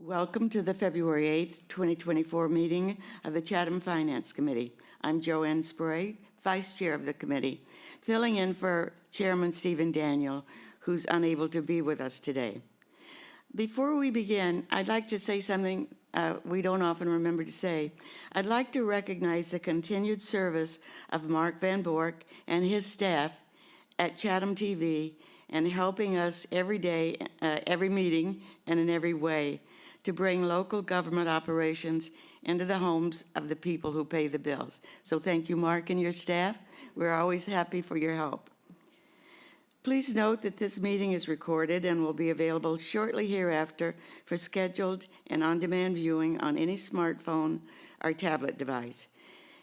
Welcome to the February 8th, 2024 meeting of the Chatham Finance Committee. I'm Joanne Sprague, Vice Chair of the committee, filling in for Chairman Stephen Daniel, who's unable to be with us today. Before we begin, I'd like to say something we don't often remember to say. I'd like to recognize the continued service of Mark Van Bork and his staff at Chatham TV and helping us every day, every meeting, and in every way to bring local government operations into the homes of the people who pay the bills. So thank you, Mark, and your staff. We're always happy for your help. Please note that this meeting is recorded and will be available shortly hereafter for scheduled and on-demand viewing on any smartphone or tablet device.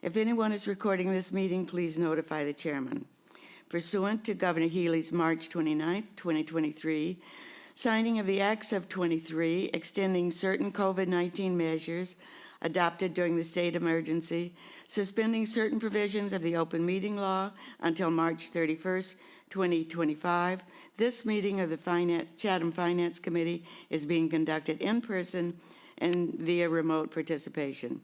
If anyone is recording this meeting, please notify the chairman. Pursuant to Governor Healy's March 29, 2023, signing of the Acts of 23 extending certain COVID-19 measures adopted during the state emergency, suspending certain provisions of the open meeting law until March 31st, 2025. This meeting of the Chatham Finance Committee is being conducted in person and via remote participation.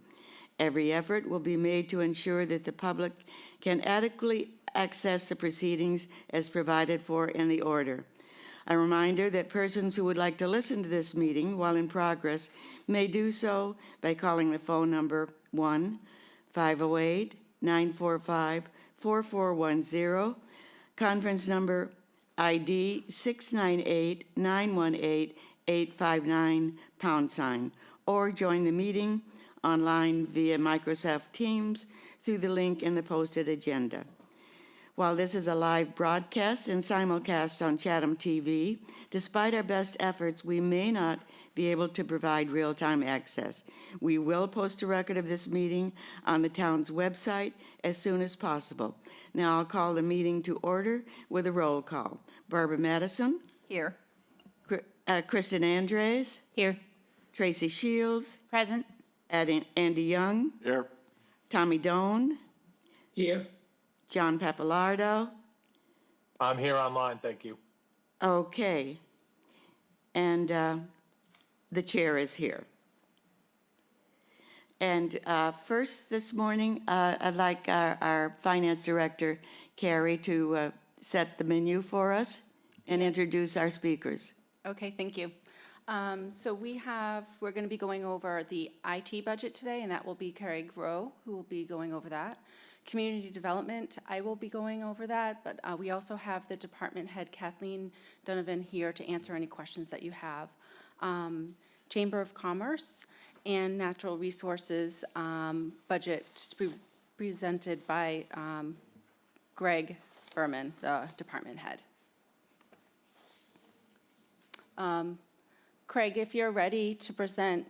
Every effort will be made to ensure that the public can adequately access the proceedings as provided for in the order. A reminder that persons who would like to listen to this meeting while in progress may do so by calling the phone number 1-508-945-4410, conference number ID 698-918-859 #, or join the meeting online via Microsoft Teams through the link in the posted agenda. While this is a live broadcast and simulcast on Chatham TV, despite our best efforts, we may not be able to provide real-time access. We will post a record of this meeting on the town's website as soon as possible. Now I'll call the meeting to order with a roll call. Barbara Madison. Here. Kristen Andres. Here. Tracy Shields. Present. Andy Young. Here. Tommy Doan. Here. John Pappalardo. I'm here online, thank you. Okay. And the chair is here. And first this morning, I'd like our finance director, Carrie, to set the menu for us and introduce our speakers. Okay, thank you. So we're going to be going over the IT budget today, and that will be Carrie Groh, who will be going over that. Community development, I will be going over that, but we also have the department head, Kathleen Donovan, here to answer any questions that you have. Chamber of Commerce and Natural Resources budget to be presented by Greg Berman, the department head. Craig, if you're ready to present,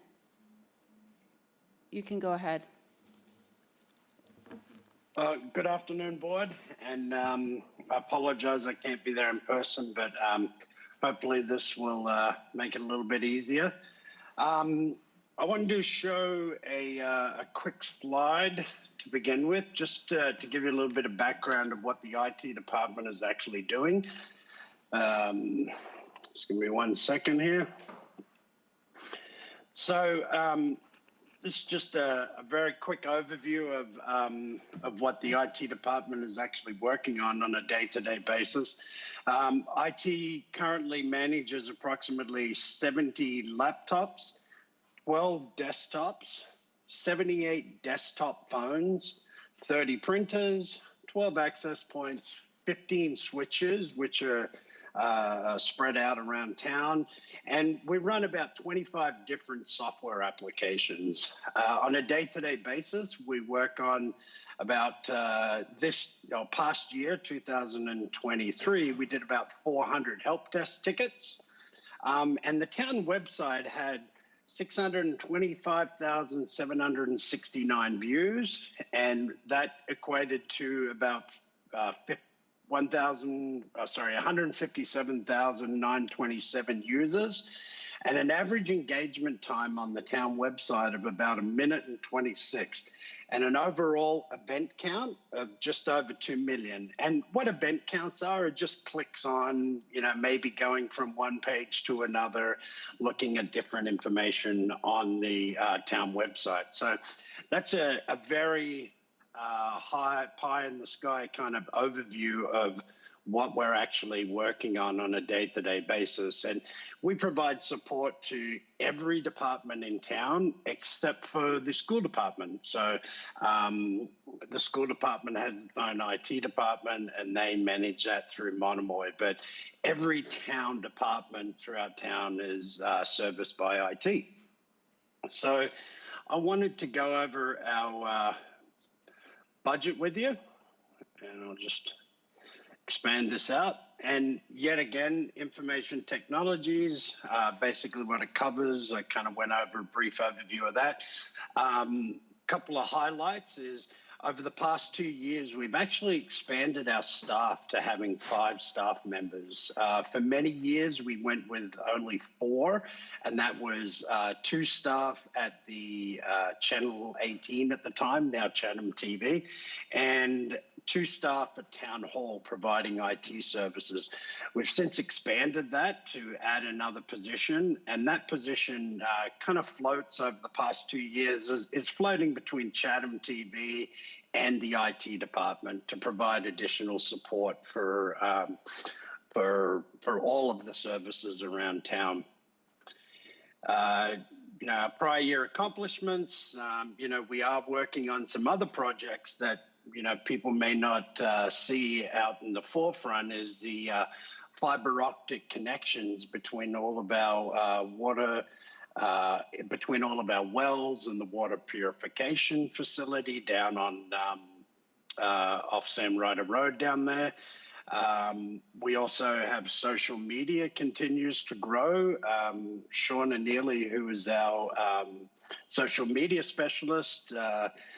you can go ahead. Good afternoon, board, and I apologize I can't be there in person, but hopefully this will make it a little bit easier. I wanted to show a quick slide to begin with, just to give you a little bit of background of what the IT department is actually doing. Just give me 1 second here. So this is just a very quick overview of what the IT department is actually working on a day-to-day basis. IT currently manages approximately 70 laptops, 12 desktops, 78 desktop phones, 30 printers, 12 access points, 15 switches, which are spread out around town, and we run about 25 different software applications. On a day-to-day basis, we work on about past year, 2023, we did about 400 help desk tickets, and the town website had 625,769 views, and that equated to about 157,927 users. and an average engagement time on the town website of about 1:26, and an overall event count of just over 2 million. And what event counts are just clicks on, maybe going from one page to another, looking at different information on the town website. So that's a very high pie in the sky kind of overview of what we're actually working on a day-to-day basis. And we provide support to every department in town except for the school department. So the school department has its own IT department and they manage that through Monomoy. But every town department throughout town is serviced by IT. So I wanted to go over our budget with you, and I'll just expand this out. And yet again, information technologies, basically what it covers. I kind of went over a brief overview of that. Couple of highlights is over the past 2 years, we've actually expanded our staff to having 5 staff members. For many years, we went with only 4, and that was 2 staff at the Channel 18 at the time, now Chatham TV, and 2 staff at Town Hall providing IT services. We've since expanded that to add another position, and that position kind of floats over the past 2 years, is floating between Chatham TV and the IT department to provide additional support for all of the services around town. Prior year accomplishments, we are working on some other projects that people may not see out in the forefront, is the fiber optic connections between all of our between all of our wells and the water purification facility down on off Sam Ryder Road down there. We also have social media continues to grow. Shauna Neely, who is our social media specialist,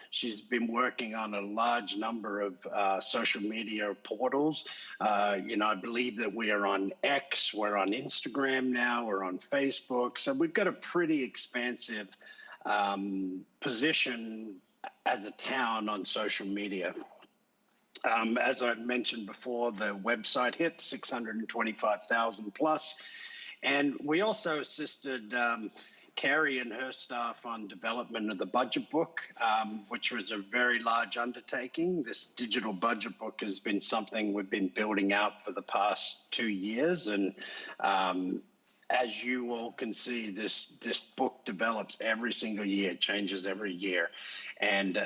she's been working on a large number of social media portals. I believe that we are on X, we're on Instagram now, we're on Facebook. So we've got a pretty expansive position as a town on social media. As I mentioned before, the website hit 625,000 plus. And we also assisted Carrie and her staff on development of the budget book, which was a very large undertaking. This digital budget book has been something we've been building out for the past 2 years. And as you all can see, this book develops every single year, changes every year. And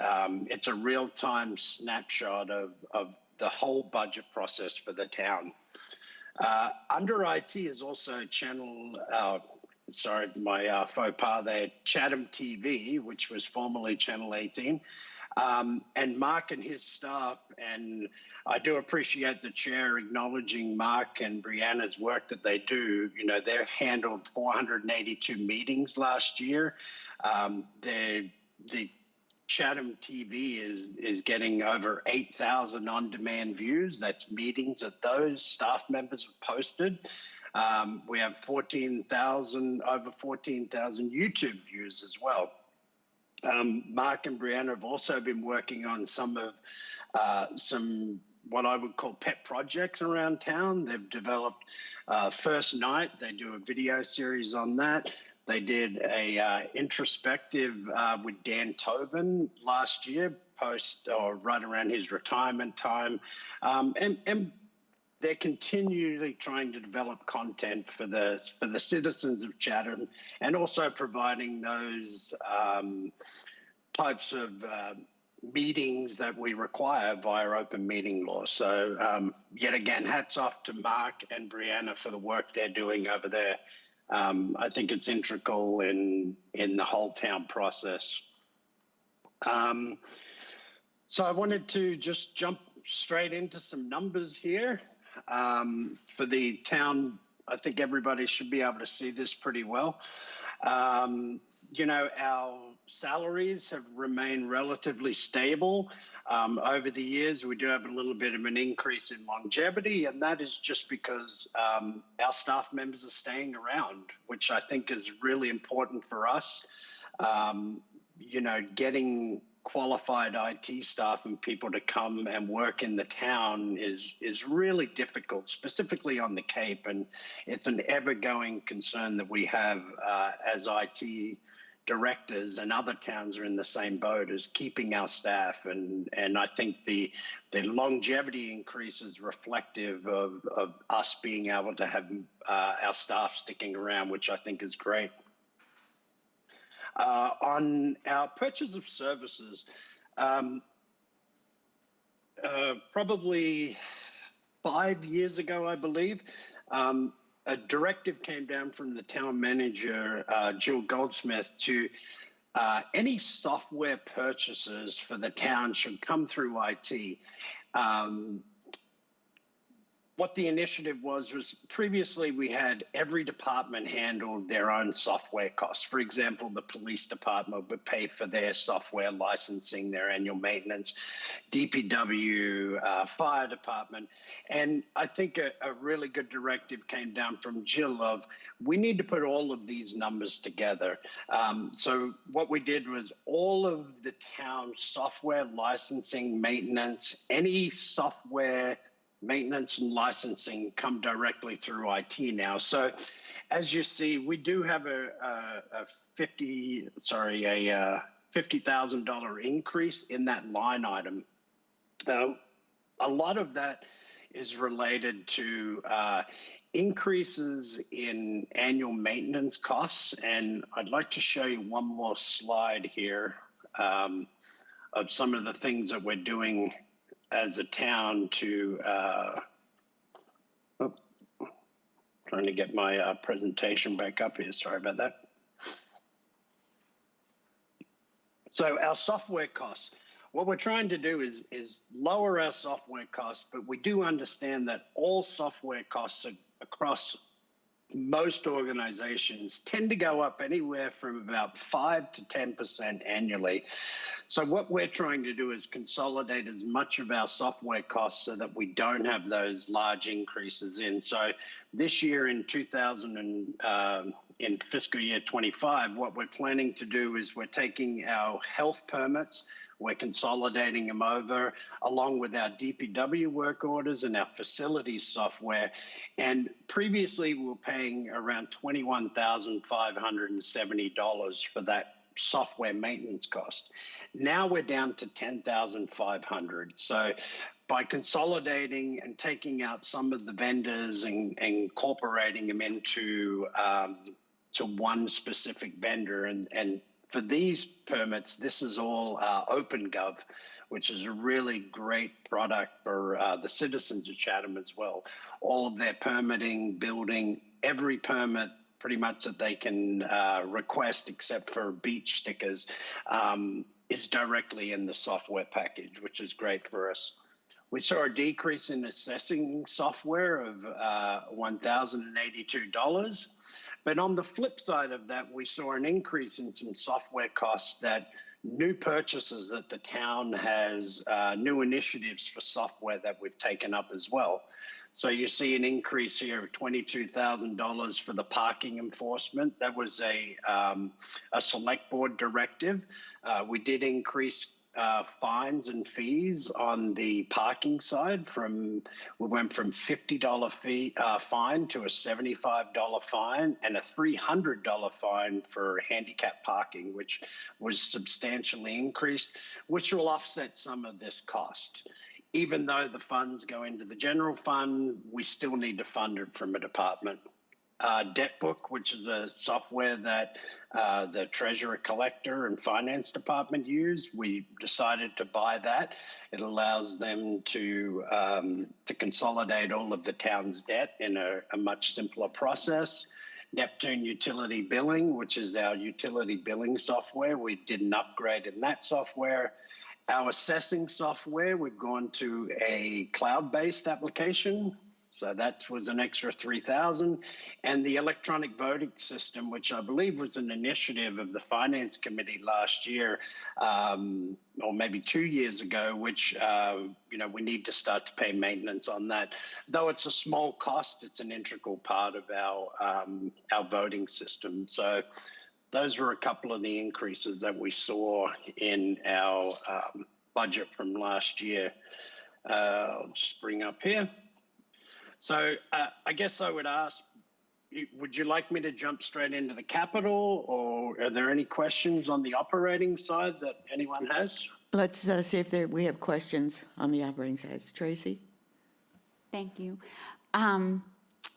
it's a real-time snapshot of the whole budget process for the town. Under IT is also my faux pas there, Chatham TV, which was formerly Channel 18. And Mark and his staff, and I do appreciate the chair acknowledging Mark and Brianna's work that they do. They've handled 482 meetings last year. The Chatham TV is getting over 8,000 on-demand views. That's meetings that those staff members have posted. We have over 14,000 YouTube views as well. Mark and Brianna have also been working on some what I would call pet projects around town. They've developed First Night. They do a video series on that. They did a introspective with Dan Tobin last year, right around his retirement time, and they're continually trying to develop content for the citizens of Chatham, and also providing those types of meetings that we require via open meeting law. So yet again, hats off to Mark and Brianna for the work they're doing over there. I think it's integral in the whole town process. So I wanted to just jump straight into some numbers here. For the town, I think everybody should be able to see this pretty well. Our salaries have remained relatively stable. Over the years, we do have a little bit of an increase in longevity, and that is just because our staff members are staying around, which I think is really important for us. Getting qualified IT staff and people to come and work in the town is really difficult, specifically on the Cape, and it's an ever-going concern that we have as IT directors, and other towns are in the same boat, as keeping our staff. And I think the longevity increase is reflective of us being able to have our staff sticking around, which I think is great. On our purchase of services, probably 5 years ago, I believe, a directive came down from the town manager, Jill Goldsmith, to any software purchases for the town should come through IT. What the initiative was previously we had every department handle their own software costs. For example, the police department would pay for their software licensing, their annual maintenance, DPW, fire department. And I think a really good directive came down from Jill of, we need to put all of these numbers together. So what we did was all of the town software licensing, maintenance, any software maintenance and licensing come directly through IT now. So as you see, we do have a $50,000 increase in that line item. A lot of that is related to increases in annual maintenance costs. And I'd like to show you one more slide here of some of the things that we're doing as a town to, trying to get my presentation back up here, sorry about that. So our software costs, what we're trying to do is lower our software costs, but we do understand that all software costs across most organizations tend to go up anywhere from about 5 to 10% annually. So what we're trying to do is consolidate as much of our software costs so that we don't have those large increases in. So this year in in fiscal year 25, what we're planning to do is we're taking our health permits, we're consolidating them over along with our DPW work orders and our facilities software. And previously we were paying around $21,570 for that software maintenance cost. Now we're down to $10,500. So by consolidating and taking out some of the vendors and incorporating them into to one specific vendor, and for these permits, this is all OpenGov, which is a really great product for the citizens of Chatham as well. All of their permitting, building, every permit pretty much that they can request except for beach stickers is directly in the software package, which is great for us. We saw a decrease in assessing software of $1,082. But on the flip side of that, we saw an increase in some software costs that new purchases that the town has, new initiatives for software that we've taken up as well. So you see an increase here of $22,000 for the parking enforcement. That was a select board directive. We did increase fines and fees on the parking side. We went from $50 fine to a $75 fine and a $300 fine for handicap parking, which was substantially increased, which will offset some of this cost. Even though the funds go into the general fund, we still need to fund it from a department. Debt Book, which is a software that the Treasurer Collector and Finance Department use. We decided to buy that. It allows them to consolidate all of the town's debt in a much simpler process. Neptune Utility Billing, which is our utility billing software. We did an upgrade in that software. Our assessing software, we've gone to a cloud-based application. So that was an extra 3,000. And the electronic voting system, which I believe was an initiative of the Finance Committee last year, or maybe 2 years ago, which, we need to start to pay maintenance on that. Though it's a small cost, it's an integral part of our voting system. So those were a couple of the increases that we saw in our budget from last year. I'll just bring up here. So I guess I would ask, would you like me to jump straight into the capital, or are there any questions on the operating side that anyone has? Let's see if we have questions on the operating side. Tracy? Thank you.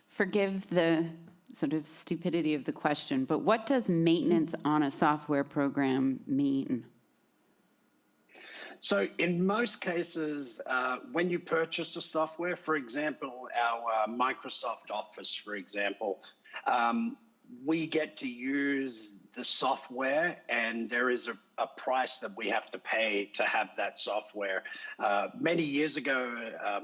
Forgive the sort of stupidity of the question, but what does maintenance on a software program mean? So in most cases, when you purchase a software, for example, our Microsoft Office, for example, we get to use the software, and there is a price that we have to pay to have that software. Many years ago,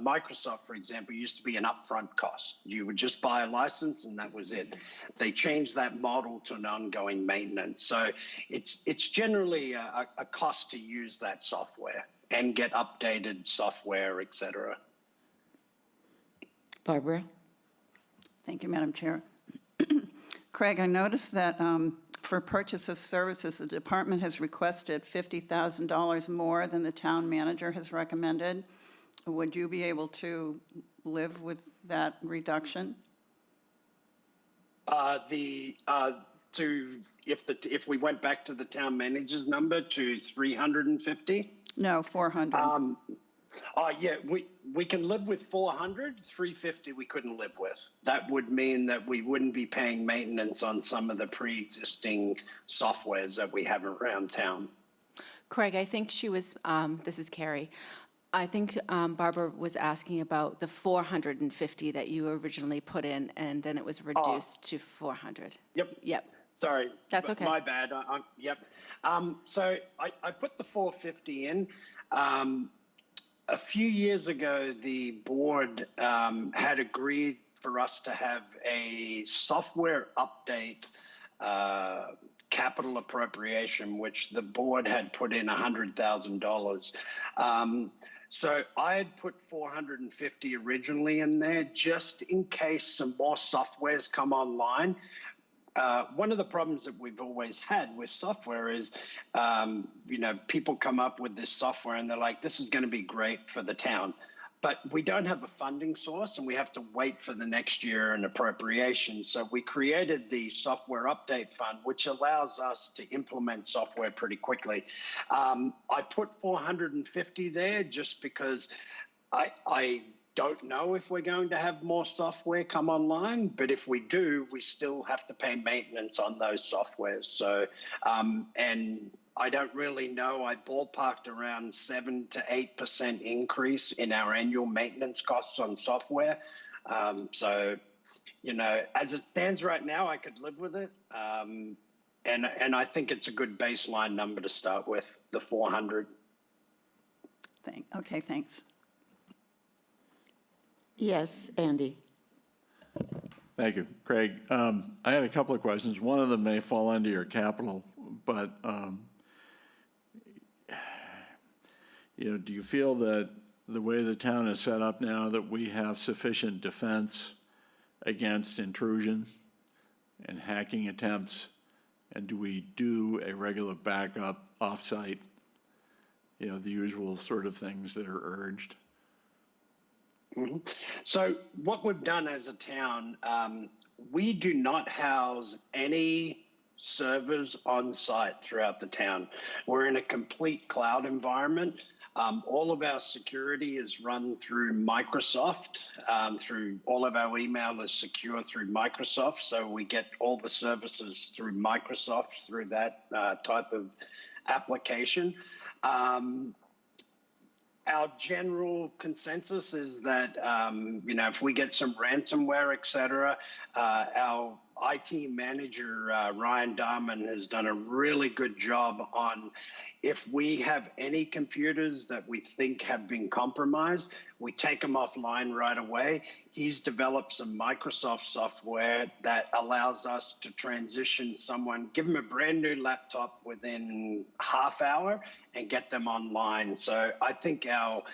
Microsoft, for example, used to be an upfront cost. You would just buy a license and that was it. They changed that model to an ongoing maintenance. So it's generally a cost to use that software and get updated software, et cetera. Barbara? Thank you, Madam Chair. Craig, I noticed that for purchase of services, the department has requested $50,000 more than the town manager has recommended. Would you be able to live with that reduction? If we went back to the town manager's number to 350? No, 400. Yeah, we can live with 400. 350 we couldn't live with. That would mean that we wouldn't be paying maintenance on some of the pre-existing softwares that we have around town. Craig, I think she was, this is Carrie. I think Barbara was asking about the 450 that you originally put in, and then it was reduced to 400. Yep. Sorry. That's okay. My bad. Yep. So I put the 450 in. A few years ago, the board had agreed for us to have a software update capital appropriation, which the board had put in $100,000. So I had put 450 originally in there just in case some more softwares come online. One of the problems that we've always had with software is, people come up with this software and they're like, this is going to be great for the town. But we don't have a funding source and we have to wait for the next year and appropriation. So we created the software update fund, which allows us to implement software pretty quickly. I put 450 there just because I don't know if we're going to have more software come online, but if we do, we still have to pay maintenance on those softwares. So, and I don't really know. I ballparked around 7 to 8% increase in our annual maintenance costs on software. So, as it stands right now, I could live with it. And I think it's a good baseline number to start with, the 400. Okay, thanks. Yes, Andy? Thank you. Craig, I had a couple of questions. One of them may fall under your capital, but, do you feel that the way the town is set up now that we have sufficient defense against intrusion and hacking attempts? And do we do a regular backup offsite? The usual sort of things that are urged. Mm-hmm. So what we've done as a town, we do not house any servers on site throughout the town. We're in a complete cloud environment. All of our security is run through Microsoft. Through all of our email is secure through Microsoft. So we get all the services through Microsoft through that type of application. Our general consensus is that, if we get some ransomware, et cetera, our IT manager, Ryan Darman, has done a really good job on if we have any computers that we think have been compromised, we take them offline right away. He's developed some Microsoft software that allows us to transition someone, give them a brand new laptop within half hour and get them online. So I think our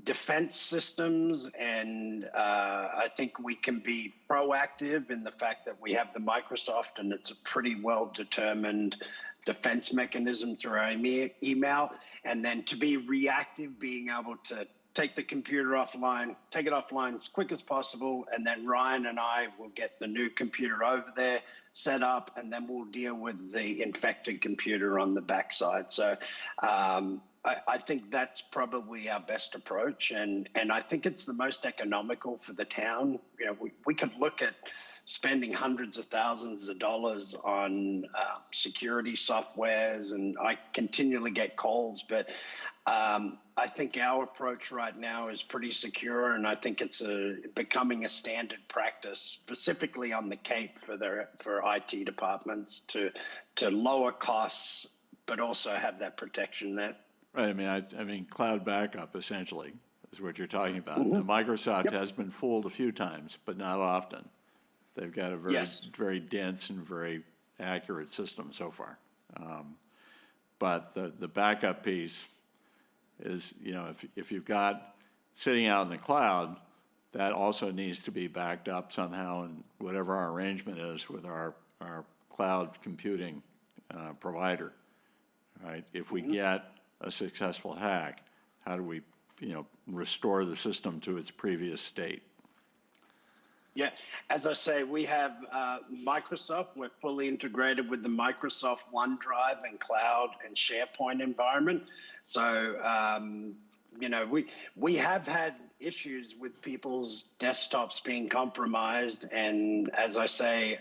defense systems, and I think we can be proactive in the fact that we have the Microsoft, and it's a pretty well determined defense mechanism through our email, and then to be reactive, being able to take the computer offline, take it offline as quick as possible, and then Ryan and I will get the new computer over there, set up, and then we'll deal with the infected computer on the backside. So I think that's probably our best approach, and I think it's the most economical for the town. You know, we could look at spending hundreds of thousands of dollars on security softwares, and I continually get calls, but I think our approach right now is pretty secure, and I think it's becoming a standard practice, specifically on the Cape for IT departments to lower costs, but also have that protection there. Right, I mean, cloud backup essentially is what you're talking about. Now, Microsoft has been fooled a few times, but not often. They've got a very dense and very accurate system so far. But the backup piece is, you know, if you've got sitting out in the cloud, that also needs to be backed up somehow, and whatever our arrangement is with our cloud computing provider, right? If we get a successful hack, how do we, you know, restore the system to its previous state? Yeah, as I say, we have Microsoft. We're fully integrated with the Microsoft OneDrive and cloud and SharePoint environment. So, you know, we have had issues with people's desktops being compromised. And as I say,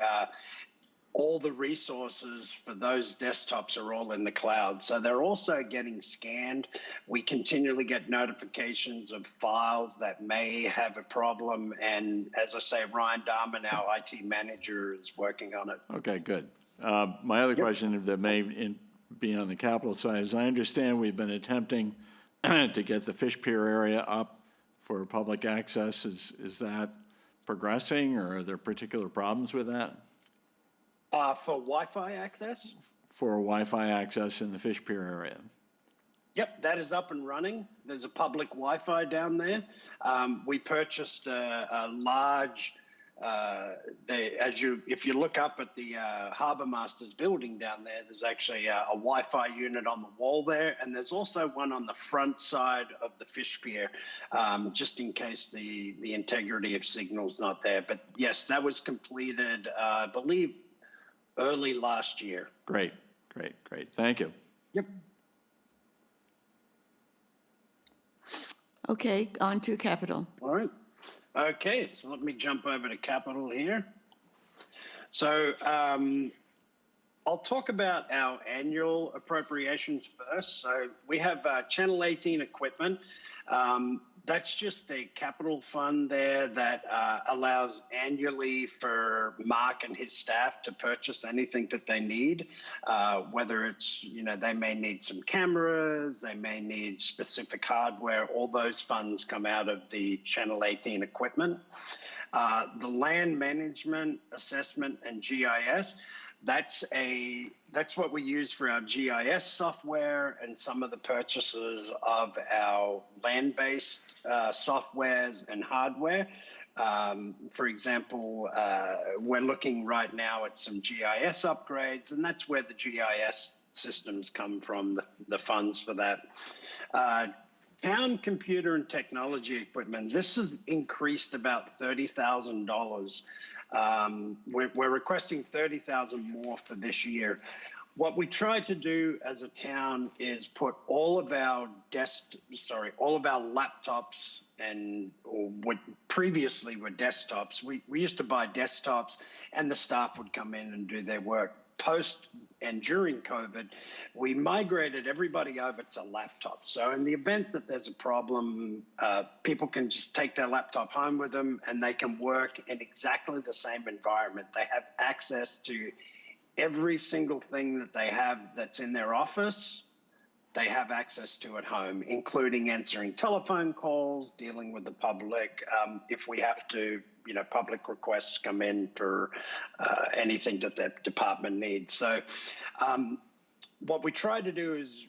all the resources for those desktops are all in the cloud. So they're also getting scanned. We continually get notifications of files that may have a problem. And as I say, Ryan Darman, our IT manager, is working on it. Okay, good. My other question that may be on the capital side is, I understand we've been attempting to get the Fish Pier area up for public access. Is that progressing, or are there particular problems with that? For Wi-Fi access? For Wi-Fi access in the Fish Pier area. Yep, that is up and running. There's a public Wi-Fi down there. We purchased a large, if you look up at the Harbour Masters building down there, there's actually a Wi-Fi unit on the wall there, and there's also one on the front side of the Fish Pier, just in case the integrity of signal's not there. But yes, that was completed, I believe, early last year. Great. Thank you. Yep. Okay, on to capital. All right. Okay, so let me jump over to capital here. So I'll talk about our annual appropriations first. So we have Channel 18 equipment. That's just a capital fund there that allows annually for Mark and his staff to purchase anything that they need, whether it's, you know, they may need some cameras, they may need specific hardware. All those funds come out of the Channel 18 equipment. The land management, assessment, and GIS, that's what we use for our GIS software and some of the purchases of our land-based softwares and hardware. For example, we're looking right now at some GIS upgrades, and that's where the GIS systems come from, the funds for that. Town computer and technology equipment, this has increased about $30,000. We're requesting $30,000 more for this year. What we try to do as a town is put all of our laptops and what previously were desktops. We used to buy desktops, and the staff would come in and do their work post and during COVID, we migrated everybody over to laptops. So in the event that there's a problem, people can just take their laptop home with them and they can work in exactly the same environment. They have access to every single thing that they have that's in their office. They have access to at home, including answering telephone calls, dealing with the public. If we have to, public requests come in for anything that the department needs. So what we try to do is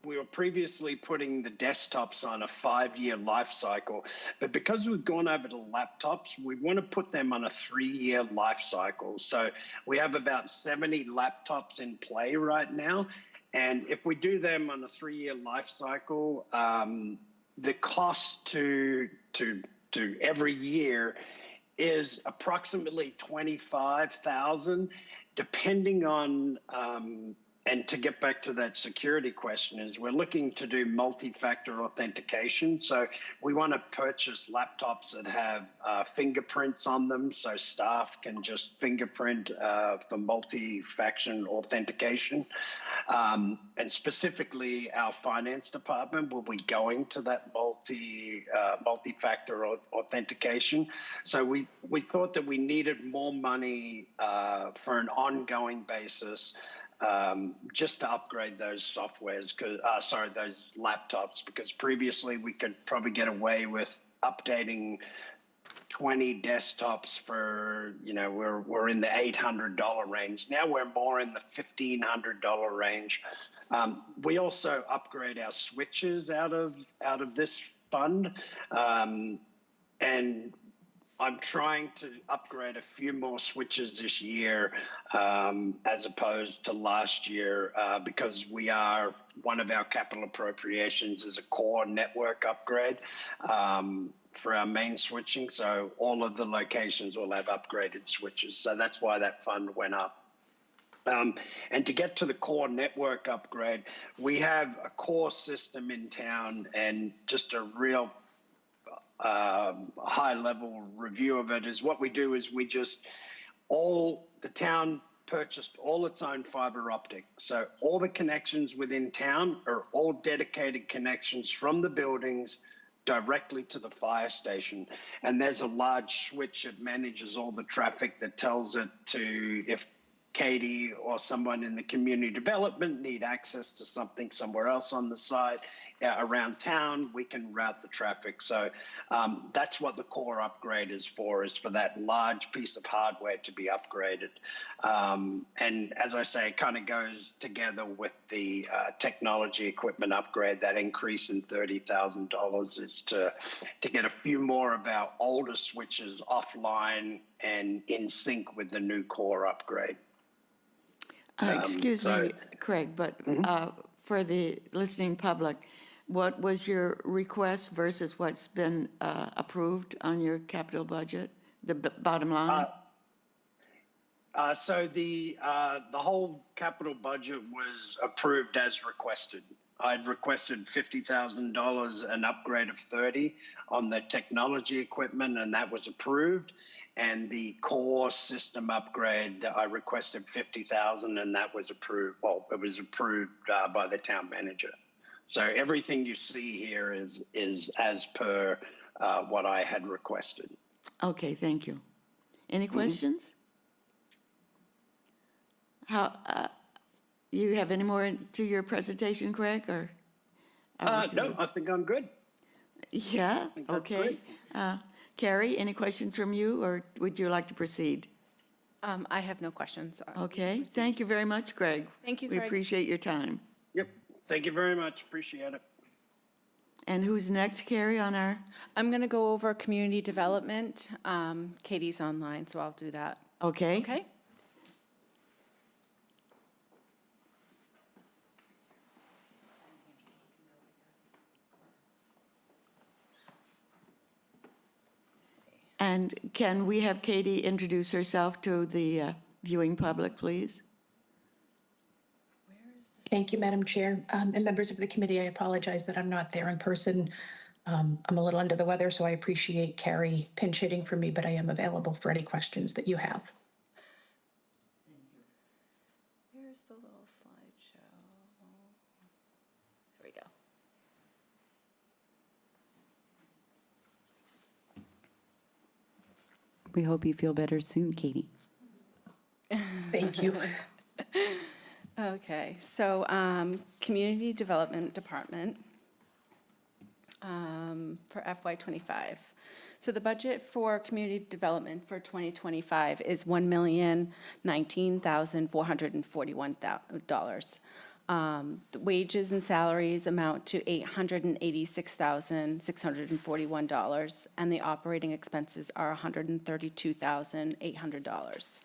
we were previously putting the desktops on a 5-year life cycle, but because we've gone over to laptops, we want to put them on a 3-year life cycle. So we have about 70 laptops in play right now. And if we do them on a 3-year life cycle, the cost to every year is approximately $25,000, depending on. And to get back to that security question, is we're looking to do multi-factor authentication. So we want to purchase laptops that have fingerprints on them, so staff can just fingerprint for multi-factor authentication. And specifically, our finance department will be going to that multi-factor authentication. So we thought that we needed more money for an ongoing basis. Just to upgrade those softwares, those laptops, because previously we could probably get away with updating 20 desktops for, we're in the $800 range. Now we're more in the $1,500 range. We also upgrade our switches out of this fund, and I'm trying to upgrade a few more switches this year as opposed to last year because one of our capital appropriations is a core network upgrade for our main switching. So all of the locations will have upgraded switches. So that's why that fund went up. And to get to the core network upgrade, we have a core system in town and just a real high-level review of it is what we do is the town purchased all its own fiber optic. So all the connections within town are all dedicated connections from the buildings directly to the fire station. And there's a large switch that manages all the traffic that tells it to, if Katie or someone in the community development need access to something somewhere else on the site around town, we can route the traffic. So that's what the core upgrade is for that large piece of hardware to be upgraded. And as I say, it kind of goes together with the technology equipment upgrade. That increase in $30,000 is to get a few more of our older switches offline and in sync with the new core upgrade. Excuse me, Craig, but for the listening public, what was your request versus what's been approved on your capital budget, the bottom line? So the whole capital budget was approved as requested. I'd requested $50,000, an upgrade of 30 on the technology equipment, and that was approved. And the core system upgrade, I requested $50,000, and that was approved. Well, it was approved by the town manager. So everything you see here is as per what I had requested. Okay, thank you. Any questions? You have any more to your presentation, Craig, or? No, I think I'm good. Yeah, okay. Carrie, any questions from you, or would you like to proceed? I have no questions. Okay, thank you very much, Greg. Thank you, We Craig. appreciate your time. Yep. Thank you very much. Appreciate it. And who's next, Carrie, on our? I'm going to go over community development. Katie's online, so I'll do that. Okay. Okay? And can we have Katie introduce herself to the viewing public, please? Thank you, Madam Chair. And members of the committee, I apologize that I'm not there in person. I'm a little under the weather, so I appreciate Carrie pinch hitting for me, but I am available for any questions that you have. Where's the little slideshow? There we go. We hope you feel better soon, Katie. Thank you. Okay, so Community Development Department for FY '25. So the budget for community development for 2025 is $1,019,441. The wages and salaries amount to $886,641, and the operating expenses are $132,800.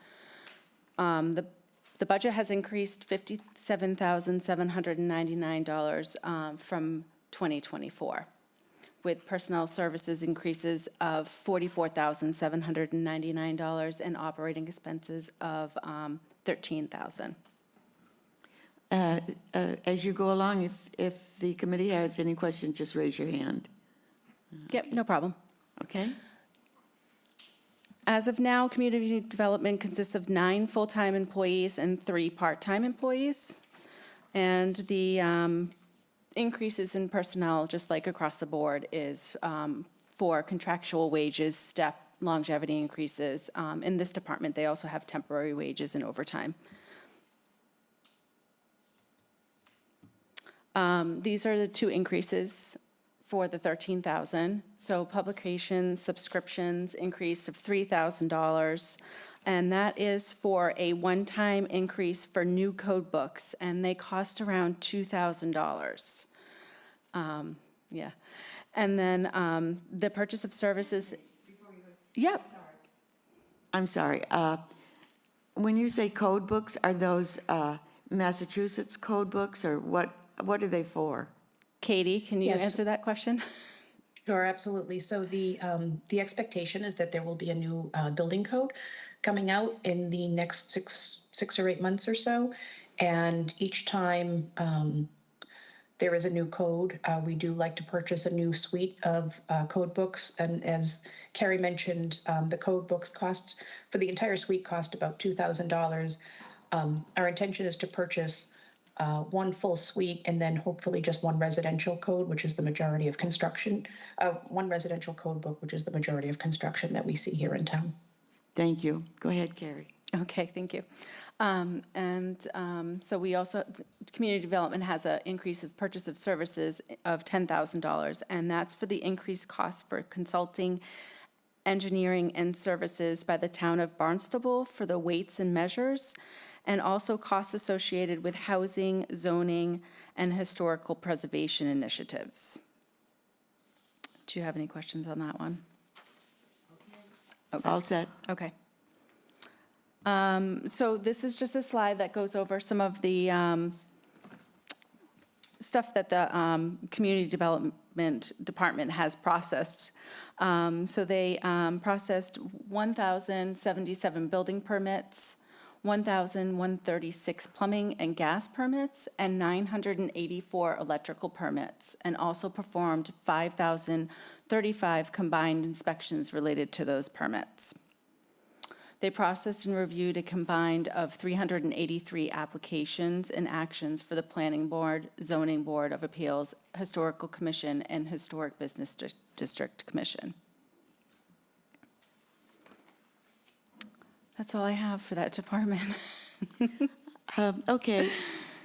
The budget has increased $57,799 from 2024, with personnel services increases of $44,799 and operating expenses of $13,000. As you go along, if the committee has any questions, just raise your hand, Yep, no problem. okay? As of now, community development consists of 9 full-time employees and 3 part-time employees. And the increases in personnel, just like across the board, is for contractual wages, step, longevity increases. In this department, they also have temporary wages and overtime. These are the 2 increases for the $13,000. So publications, subscriptions, increase of $3,000. And that is for a one-time increase for new code books, and they cost around $2,000. Yeah. And then the purchase of services. Yep. I'm sorry. When you say code books, are those Massachusetts code books, or what are they for? Katie, can you Yes. answer that question? Sure, absolutely. So the expectation is that there will be a new building code coming out in the next six or 8 months or so. And each time there is a new code, we do like to purchase a new suite of code books. And as Carrie mentioned, the code books cost, for the entire suite, cost about $2,000. Our intention is to purchase one full suite and then hopefully just one residential code, which is the majority of construction, one residential code book, which is the majority of construction that we see here in town. Thank you. Go ahead, Carrie. Okay, thank you. So we also, community development has an increase of purchase of services of $10,000, and that's for the increased cost for consulting, engineering, and services by the town of Barnstable for the weights and measures, and also costs associated with housing, zoning, and historical preservation initiatives. Do you have any questions on that one? All set. Okay. So this is just a slide that goes over some of the stuff that the Community Development Department has processed. So they processed 1,077 building permits, 1,136 plumbing and gas permits, and 984 electrical permits, and also performed 5,035 combined inspections related to those permits. They processed and reviewed a combined of 383 applications and actions for the Planning Board, Zoning Board of Appeals, Historical Commission, and Historic Business District Commission. That's all I have for that department. Okay.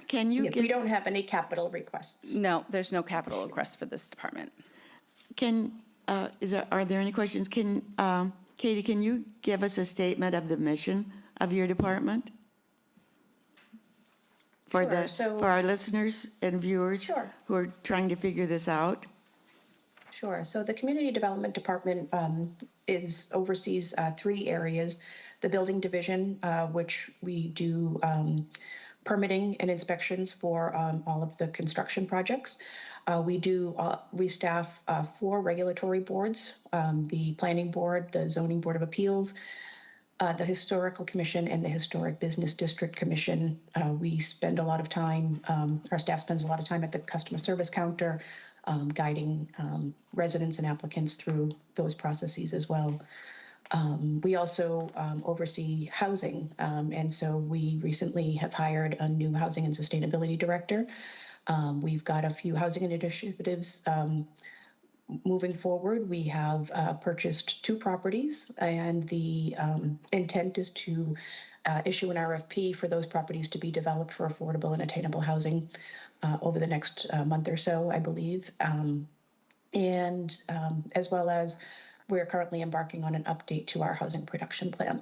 Can you We give, don't have any capital requests. No, there's no capital request for this department. are there any questions? Katie, can you give us a statement of the mission of your department? Sure, so- For our listeners and viewers Sure. who are trying to figure this out? Sure. So the Community Development Department oversees 3 areas. The Building Division, which we do permitting and inspections for all of the construction projects. We staff 4 regulatory boards, the Planning Board, the Zoning Board of Appeals, the Historical Commission, and the Historic Business District Commission. We spend a lot of time, our staff spends a lot of time at the customer service counter, guiding residents and applicants through those processes as well. We also oversee housing, and so we recently have hired a new housing and sustainability director. We've got a few housing initiatives moving forward. We have purchased 2 properties, and the intent is to issue an RFP for those properties to be developed for affordable and attainable housing over the next month or so, I believe. And as well as we're currently embarking on an update to our housing production plan.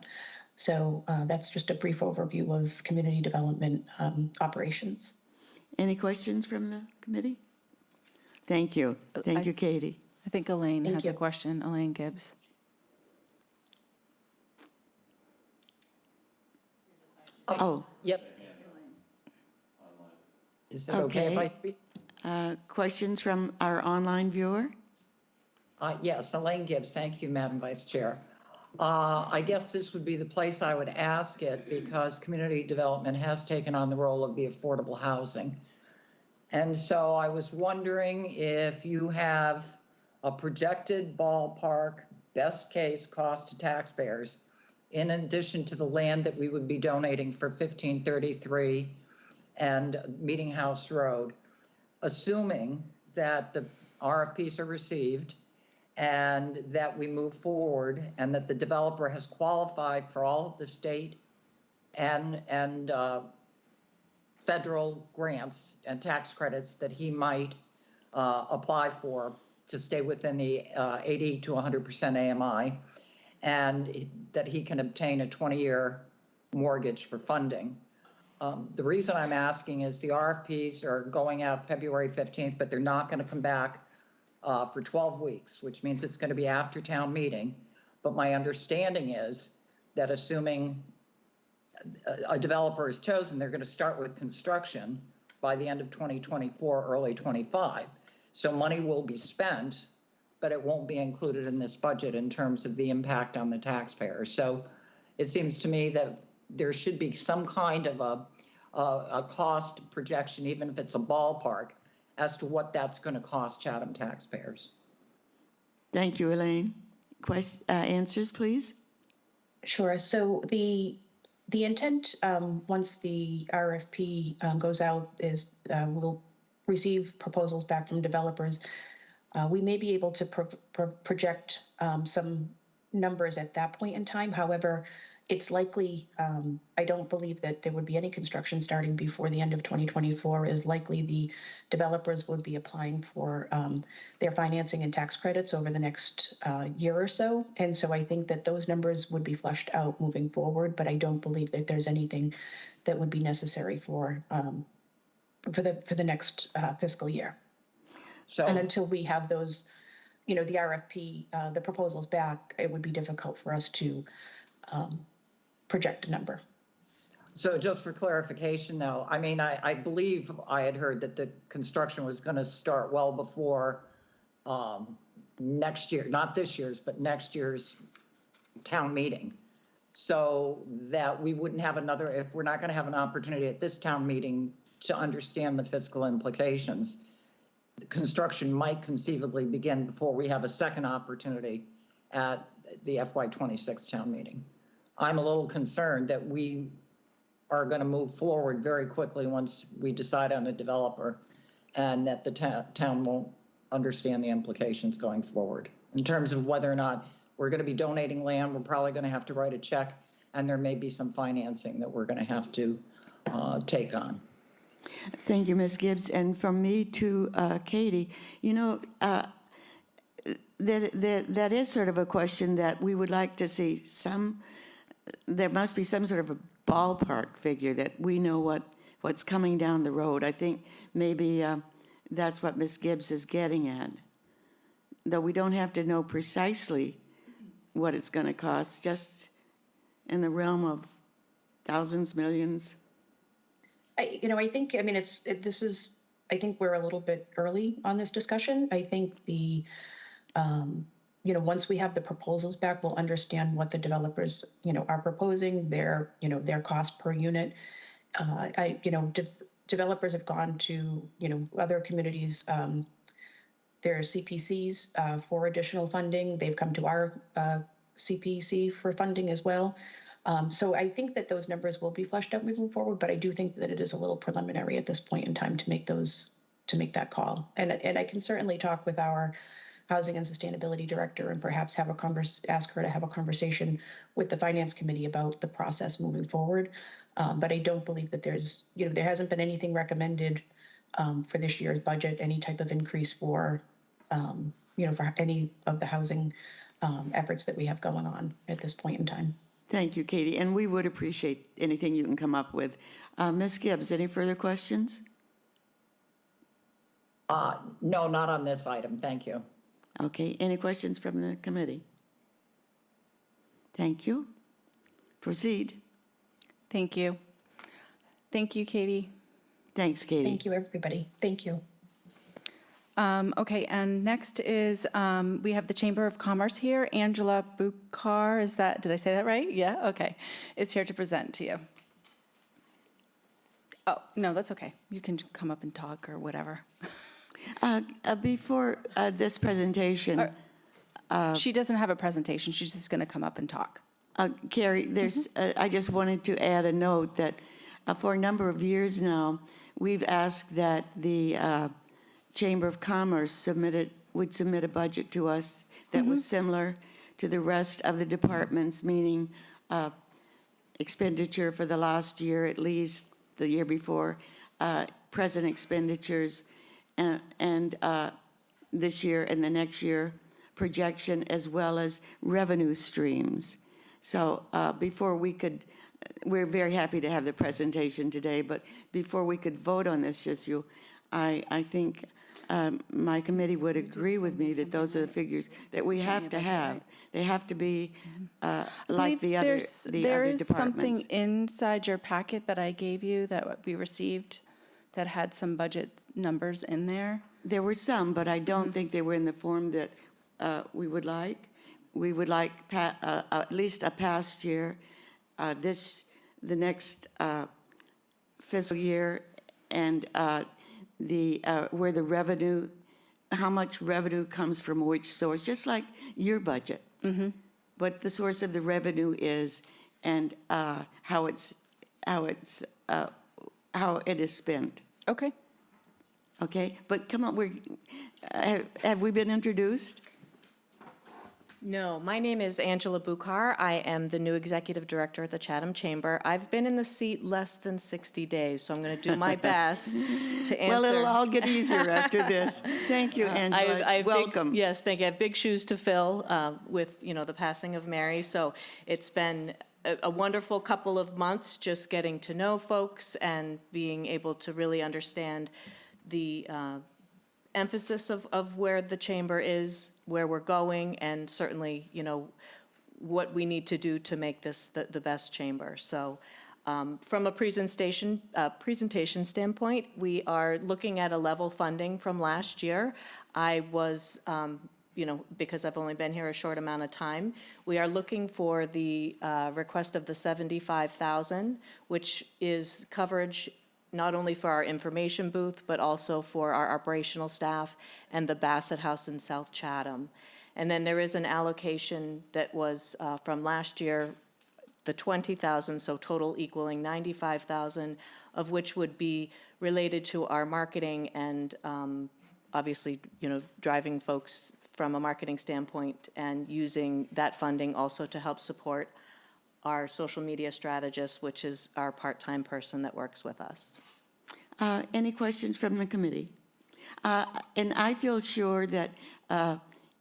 So that's just a brief overview of community development operations. Any questions from the committee? Thank you. Thank you, Katie. I think Elaine Thank has a you. question. Elaine Gibbs. Oh, Yep. Is it okay if I Okay. speak? questions from our online viewer? Yes, Elaine Gibbs. Thank you, Madam Vice Chair. I guess this would be the place I would ask it because community development has taken on the role of the affordable housing. And so I was wondering if you have a projected ballpark best case cost to taxpayers in addition to the land that we would be donating for 1533 and Meeting House Road, assuming that the RFPs are received and that we move forward and that the developer has qualified for all of the state and federal grants and tax credits that he might apply for to stay within the 80 to 100% AMI, and that he can obtain a 20-year mortgage for funding. The reason I'm asking is the RFPs are going out February 15th, but they're not going to come back for 12 weeks, which means it's going to be after town meeting. But my understanding is that assuming a developer is chosen, they're going to start with construction by the end of 2024, early 25. So money will be spent, but it won't be included in this budget in terms of the impact on the taxpayer. So it seems to me that there should be some kind of a cost projection, even if it's a ballpark, as to what that's going to cost Chatham taxpayers. Thank you, Elaine. Answers, please? Sure. So the intent, once the RFP goes out, is we'll receive proposals back from developers. We may be able to project some numbers at that point in time. However, it's likely, I don't believe that there would be any construction starting before the end of 2024. Is likely the developers would be applying for their financing and tax credits over the next year or so. And so I think that those numbers would be flushed out moving forward, but I don't believe that there's anything that would be necessary for the next fiscal year. So, And until we have those, the RFP, the proposals back, it would be difficult for us to project a number. So just for clarification though, I mean, I believe I had heard that the construction was going to start well before next year, not this year's, but next year's town meeting. So that we wouldn't have another, if we're not going to have an opportunity at this town meeting to understand the fiscal implications, the construction might conceivably begin before we have a second opportunity at the FY26 town meeting. I'm a little concerned that we are going to move forward very quickly once we decide on a developer and that the town won't understand the implications going forward. In terms of whether or not we're going to be donating land, we're probably going to have to write a check, and there may be some financing that we're going to have to take on. Thank you, Ms. Gibbs. And from me to Katie, that is sort of a question that we would like to see there must be some sort of a ballpark figure that we know what's coming down the road. I think maybe that's what Ms. Gibbs is getting at. Though we don't have to know precisely what it's going to cost, just in the realm of thousands, millions. I think, I think we're a little bit early on this discussion. I think once we have the proposals back, we'll understand what the developers, are proposing, their cost per unit. Developers have gone to, other communities, their CPCs for additional funding. They've come to our CPC for funding as well. So I think that those numbers will be fleshed out moving forward, but I do think that it is a little preliminary at this point in time to make that call. And I can certainly talk with our Housing and Sustainability Director and perhaps ask her to have a conversation with the Finance Committee about the process moving forward. But I don't believe that there hasn't been anything recommended for this year's budget, any type of increase for any of the housing efforts that we have going on at this point in time. Thank you, Katie, and we would appreciate anything you can come up with. Ms. Gibbs, any further questions? No, not on this item. Thank you. Okay, any questions from the committee? Thank you. Proceed. Thank you. Thank you, Katie. Thanks, Katie. Thank you, everybody. Thank you. Okay, and next is, we have the Chamber of Commerce here. Angela Bukhar, did I say that right? Yeah, okay. Is here to present to you. Oh, no, that's okay. You can come up and talk or whatever. Before this presentation, She doesn't have a presentation. She's just going to come up and talk. Carrie, I just wanted to add a note that for a number of years now, we've asked that the Chamber of Commerce would submit a budget to us that was similar to the rest of the departments, meaning expenditure for the last year, at least the year before, present expenditures, and this year and the next year projection, as well as revenue streams. So before we could, we're very happy to have the presentation today, but before we could vote on this issue, I think my committee would agree with me that those are the figures that we have to have. They have to be like the other departments. There is something inside your packet that I gave you that we received that had some budget numbers in there. There were some, but I don't think they were in the form that we would like. We would like at least a past year, the next fiscal year, and where the revenue, how much revenue comes from which source, just like your budget. What the source of the revenue is, and how it is spent. Okay. Okay, but come on, have we been introduced? No, my name is Angela Bukhar. I am the new executive director at the Chatham Chamber. I've been in the seat less than 60 days, so I'm going to do my best to answer. Well, it'll all get easier after this. Thank you, Angela. I have Welcome. yes, thank you. I have big shoes to fill with, the passing of Mary. So it's been a wonderful couple of months just getting to know folks and being able to really understand the emphasis of where the chamber is, where we're going, and certainly, what we need to do to make this the best chamber. So from a presentation standpoint, we are looking at a level funding from last year. I was, because I've only been here a short amount of time, we are looking for the request of the $75,000, which is coverage not only for our information booth, but also for our operational staff and the Bassett House in South Chatham. And then there is an allocation that was from last year, the $20,000, so total equaling $95,000, of which would be related to our marketing and obviously, driving folks from a marketing standpoint and using that funding also to help support our social media strategist, which is our part-time person that works with us. Any questions from the committee? And I feel sure that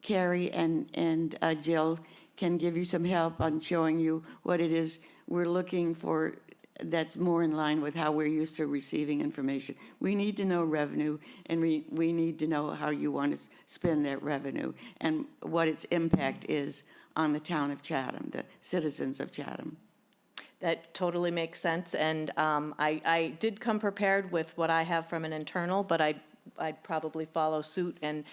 Carrie and Jill can give you some help on showing you what it is we're looking for that's more in line with how we're used to receiving information. We need to know revenue, and we need to know how you want to spend that revenue and what its impact is on the town of Chatham, the citizens of Chatham. That totally makes sense, and I did come prepared with what I have from an internal, but I'd probably follow suit and,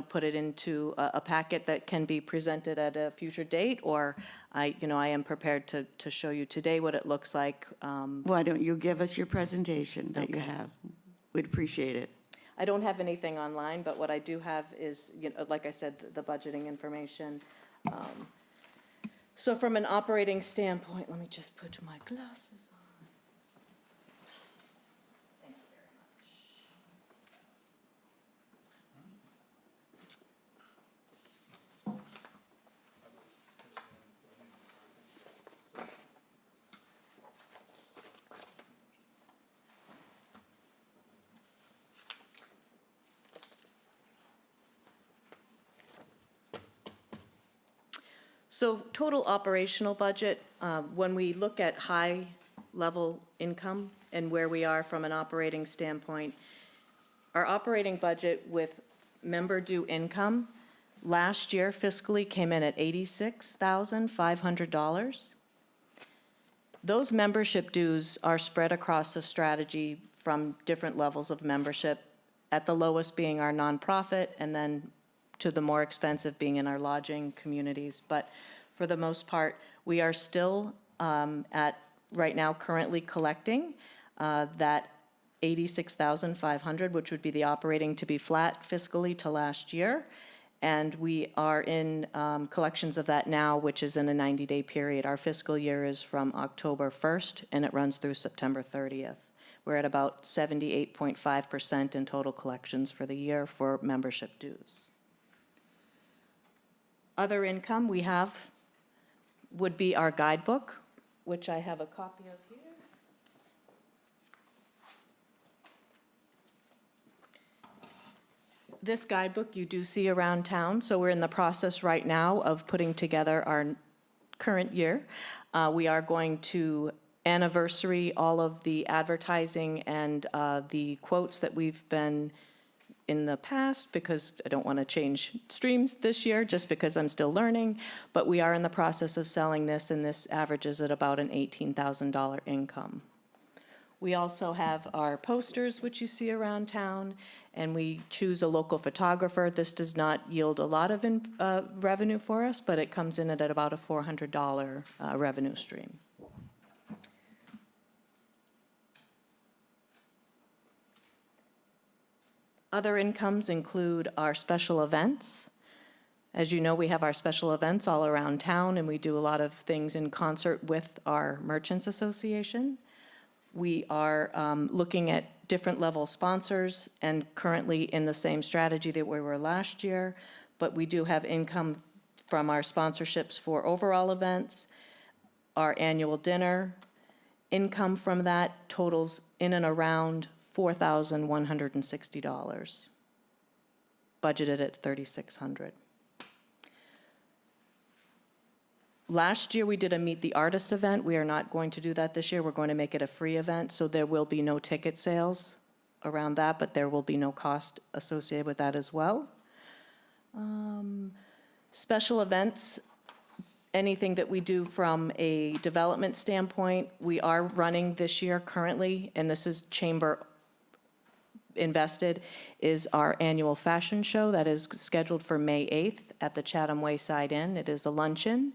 put it into a packet that can be presented at a future date, or I am prepared to show you today what it looks like. Why don't you give us your presentation that you have? We'd appreciate it. I don't have anything online, but what I do have is, like I said, the budgeting information. So from an operating standpoint, let me just put my glasses on. Thank you very much. So total operational budget, when we look at high-level income and where we are from an operating standpoint, our operating budget with member due income last year fiscally came in at $86,500. Those membership dues are spread across the strategy from different levels of membership, at the lowest being our nonprofit, and then to the more expensive being in our lodging communities. But for the most part, we are still right now currently collecting that $86,500, which would be the operating to be flat fiscally to last year. And we are in collections of that now, which is in a 90-day period. Our fiscal year is from October 1st, and it runs through September 30th. We're at about 78.5% in total collections for the year for membership dues. Other income we have would be our guidebook, which I have a copy of here. This guidebook you do see around town, so we're in the process right now of putting together our current year. We are going to anniversary all of the advertising and the quotes that we've been in the past, because I don't want to change streams this year just because I'm still learning, but we are in the process of selling this, and this averages at about an $18,000 income. We also have our posters, which you see around town, and we choose a local photographer. This does not yield a lot of revenue for us, but it comes in at about a $400 revenue stream. Other incomes include our special events. As you know, we have our special events all around town, and we do a lot of things in concert with our Merchants Association. We are looking at different level sponsors and currently in the same strategy that we were last year, but we do have income from our sponsorships for overall events, our annual dinner. Income from that totals in and around $4,160, budgeted at $3,600. Last year, we did a Meet the Artists event. We are not going to do that this year. We're going to make it a free event, so there will be no ticket sales around that, but there will be no cost associated with that as well. Special events, anything that we do from a development standpoint, we are running this year currently, and this is chamber invested, is our annual fashion show that is scheduled for May 8th at the Chatham Wayside Inn. It is a luncheon,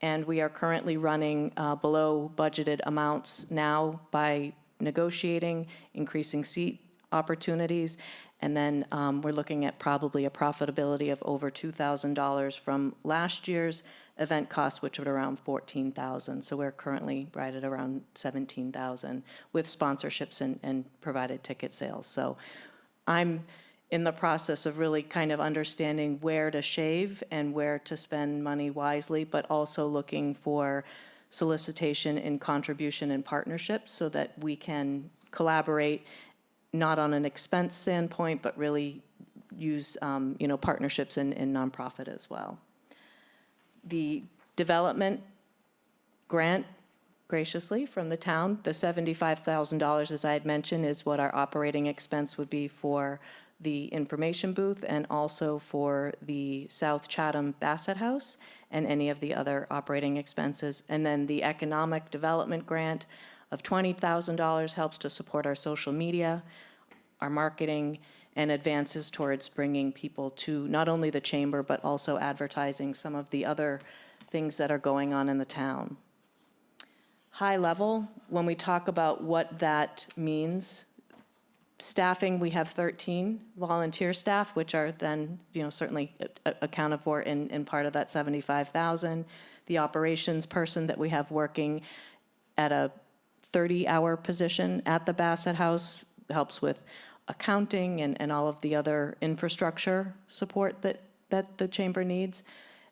and we are currently running below budgeted amounts now by negotiating, increasing seat opportunities, and then we're looking at probably a profitability of over $2,000 from last year's event costs, which were around $14,000. So we're currently right at around $17,000 with sponsorships and provided ticket sales. So I'm in the process of really kind of understanding where to shave and where to spend money wisely, but also looking for solicitation and contribution and partnerships so that we can collaborate, not on an expense standpoint, but really use partnerships in nonprofit as well. The development grant, graciously, from the town, the $75,000, as I had mentioned, is what our operating expense would be for the information booth and also for the South Chatham Bassett House and any of the other operating expenses. And then the economic development grant of $20,000 helps to support our social media, our marketing, and advances towards bringing people to not only the chamber, but also advertising some of the other things that are going on in the town. High level, when we talk about what that means, staffing, we have 13 volunteer staff, which are then certainly accounted for in part of that $75,000. the operations person that we have working at a 30-hour position at the Bassett House, helps with accounting and all of the other infrastructure support that the chamber needs.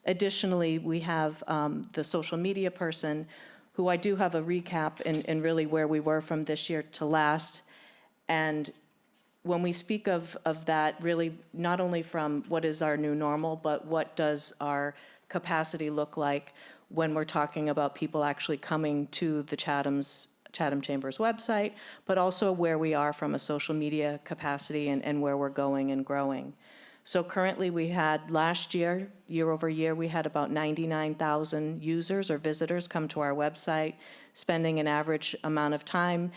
Additionally, we have the social media person, who I do have a recap in really where we were from this year to last. And when we speak of that, really not only from what is our new normal, but what does our capacity look like when we're talking about people actually coming to the Chatham Chamber's website, but also where we are from a social media capacity and where we're going and growing. So currently we had last year over year, we had about 99,000 users or visitors come to our website, spending an average amount of time,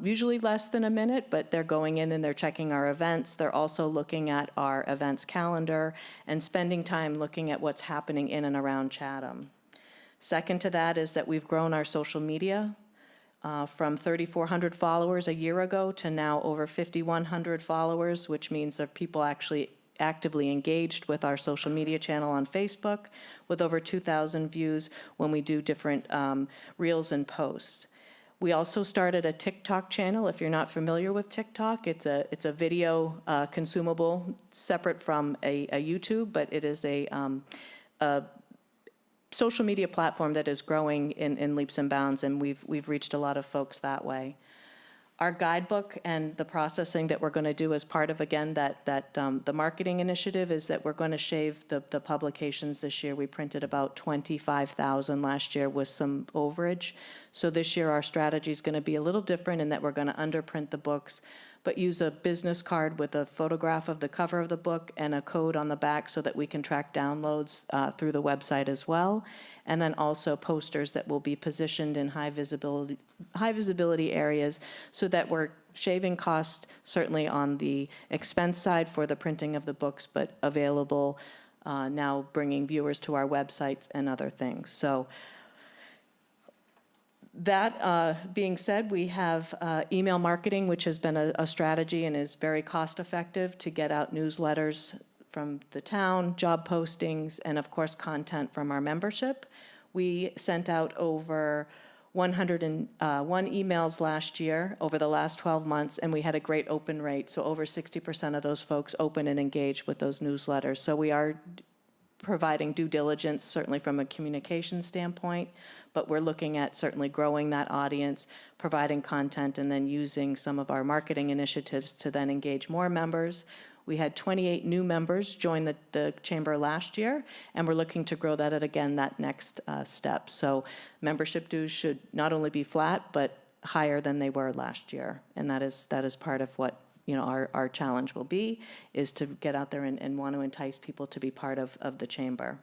usually less than a minute, but they're going in and they're checking our events. They're also looking at our events calendar and spending time looking at what's happening in and around Chatham. Second to that is that we've grown our social media from 3,400 followers a year ago to now over 5,100 followers, which means that people actually actively engaged with our social media channel on Facebook, with over 2,000 views when we do different reels and posts. We also started a TikTok channel. If you're not familiar with TikTok, it's a video consumable separate from a YouTube, but it is a social media platform that is growing in leaps and bounds, and we've reached a lot of folks that way. Our guidebook and the processing that we're going to do as part of, again, the marketing initiative is that we're going to shave the publications this year. We printed about 25,000 last year with some overage. So this year our strategy is going to be a little different in that we're going to underprint the books, but use a business card with a photograph of the cover of the book and a code on the back so that we can track downloads through the website as well. And then also posters that will be positioned in high visibility areas so that we're shaving costs certainly on the expense side for the printing of the books, but available now bringing viewers to our websites and other things. So that being said, we have email marketing, which has been a strategy and is very cost effective to get out newsletters from the town, job postings, and of course content from our membership. We sent out over 101 emails last year over the last 12 months, and we had a great open rate. So over 60% of those folks open and engage with those newsletters. So we are providing due diligence, certainly from a communication standpoint, but we're looking at certainly growing that audience, providing content, and then using some of our marketing initiatives to then engage more members. We had 28 new members join the chamber last year, and we're looking to grow that at, again, that next step. So membership dues should not only be flat, but higher than they were last year. And that is part of what our challenge will be, is to get out there and want to entice people to be part of the chamber.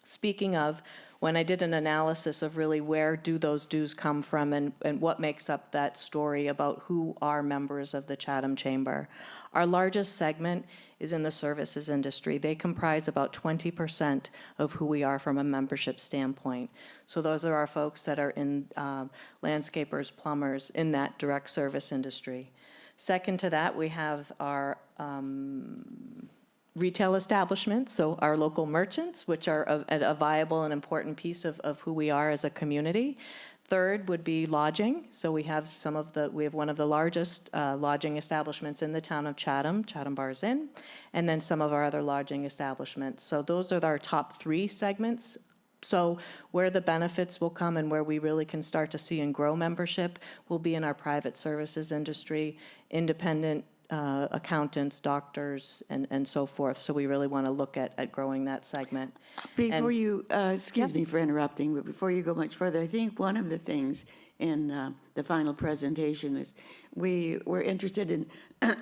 Speaking of, when I did an analysis of really where do those dues come from and what makes up that story about who are members of the Chatham Chamber, our largest segment is in the services industry. They comprise about 20% of who we are from a membership standpoint. So those are our folks that are in landscapers, plumbers, in that direct service industry. Second to that, we have our retail establishments, so our local merchants, which are a viable and important piece of who we are as a community. Third would be lodging. So we have one of the largest lodging establishments in the town of Chatham Bars Inn, and then some of our other lodging establishments. So those are our top three segments. So where the benefits will come and where we really can start to see and grow membership will be in our private services industry, independent accountants, doctors, and so forth. So we really want to look at growing that segment. Before you, excuse me for interrupting, but before you go much further, I think one of the things in the final presentation is we're interested in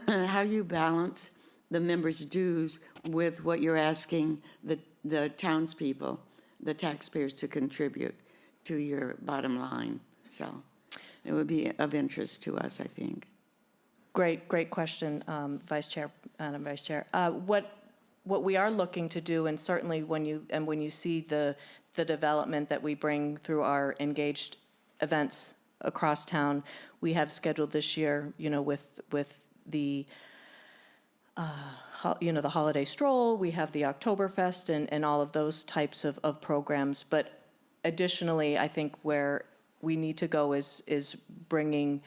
how you balance the members' dues with what you're asking the townspeople, the taxpayers, to contribute to your bottom line. So it would be of interest to us, I think. Great question, Madam Vice Chair. What we are looking to do, and certainly when you see the development that we bring through our engaged events across town, we have scheduled this year, with the the holiday stroll, we have the Oktoberfest and all of those types of programs. But additionally, I think where we need to go is bringing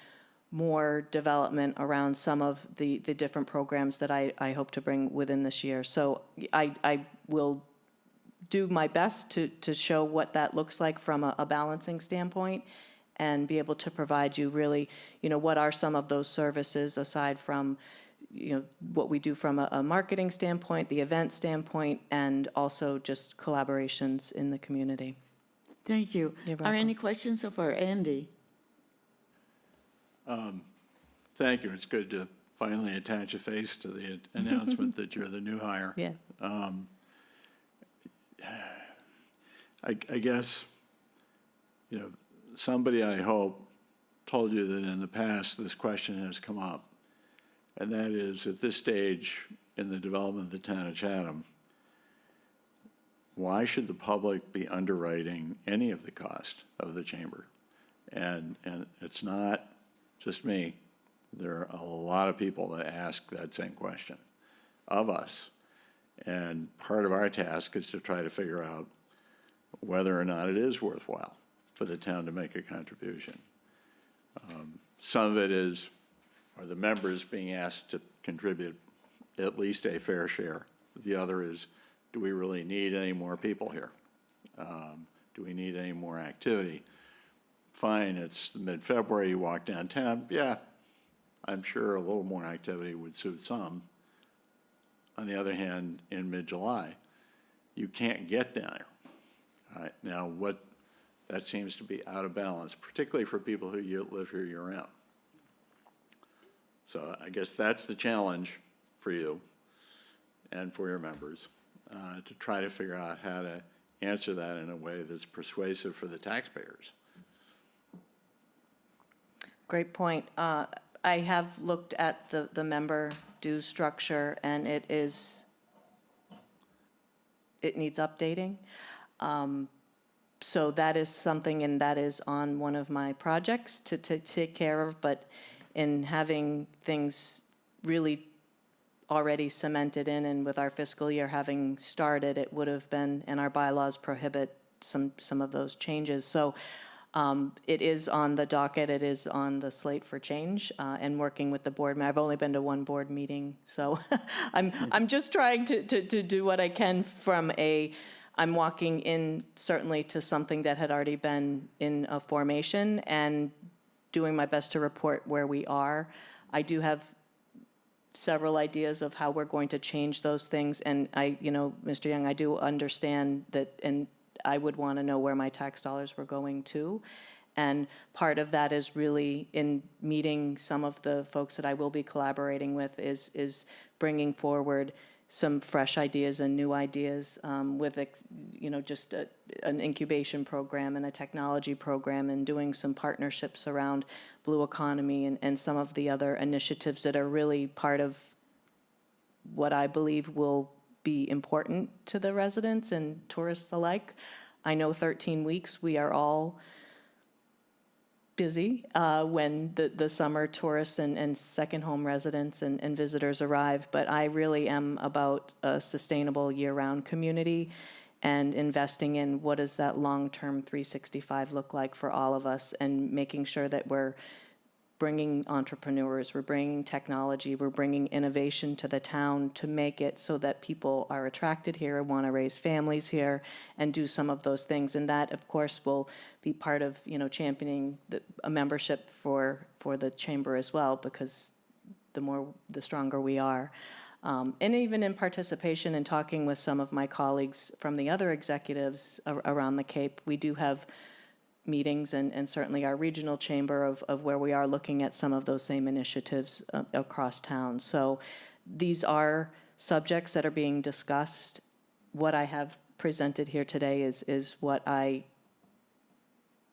more development around some of the different programs that I hope to bring within this year. So I will do my best to show what that looks like from a balancing standpoint and be able to provide you really, what are some of those services aside from, what we do from a marketing standpoint, the event standpoint, and also just collaborations in the community. Thank you. You're Are welcome. any questions so far? Andy? Thank you. It's good to finally attach a face to the announcement that you're the new hire. Yeah. I guess, somebody, I hope, told you that in the past this question has come up, and that is, at this stage in the development of the town of Chatham, why should the public be underwriting any of the cost of the chamber? And it's not just me. There are a lot of people that ask that same question of us. And part of our task is to try to figure out whether or not it is worthwhile for the town to make a contribution. Some of it is, are the members being asked to contribute at least a fair share? The other is, do we really need any more people here? Do we need any more activity? Fine, it's mid-February, you walk downtown, yeah, I'm sure a little more activity would suit some. On the other hand, in mid-July, you can't get down there. Now, that seems to be out of balance, particularly for people who live here year-round. So I guess that's the challenge for you and for your members, to try to figure out how to answer that in a way that's persuasive for the taxpayers. Great point. I have looked at the member due structure, and it needs updating. So that is something, and that is on one of my projects to take care of, but in having things really already cemented in, and with our fiscal year having started, it would have been, and our bylaws prohibit some of those changes. So it is on the docket, it is on the slate for change, and working with the board. I've only been to one board meeting, so I'm just trying to do what I can from I'm walking in certainly to something that had already been in a formation and doing my best to report where we are. I do have several ideas of how we're going to change those things, and Mr. Young, I do understand that, and I would want to know where my tax dollars were going to. And part of that is really in meeting some of the folks that I will be collaborating with is bringing forward some fresh ideas and new ideas with, just an incubation program and a technology program, and doing some partnerships around blue economy and some of the other initiatives that are really part of what I believe will be important to the residents and tourists alike. I know 13 weeks, we are all busy when the summer tourists and second home residents and visitors arrive, but I really am about a sustainable year-round community and investing in what does that long-term 365 look like for all of us, and making sure that we're bringing entrepreneurs, we're bringing technology, we're bringing innovation to the town to make it so that people are attracted here and want to raise families here and do some of those things. And that, of course, will be part of, championing a membership for the chamber as well, because the stronger we are. And even in participation and talking with some of my colleagues from the other executives around the Cape, we do have meetings, and certainly our regional chamber of where we are looking at some of those same initiatives across town. So these are subjects that are being discussed. What I have presented here today is what I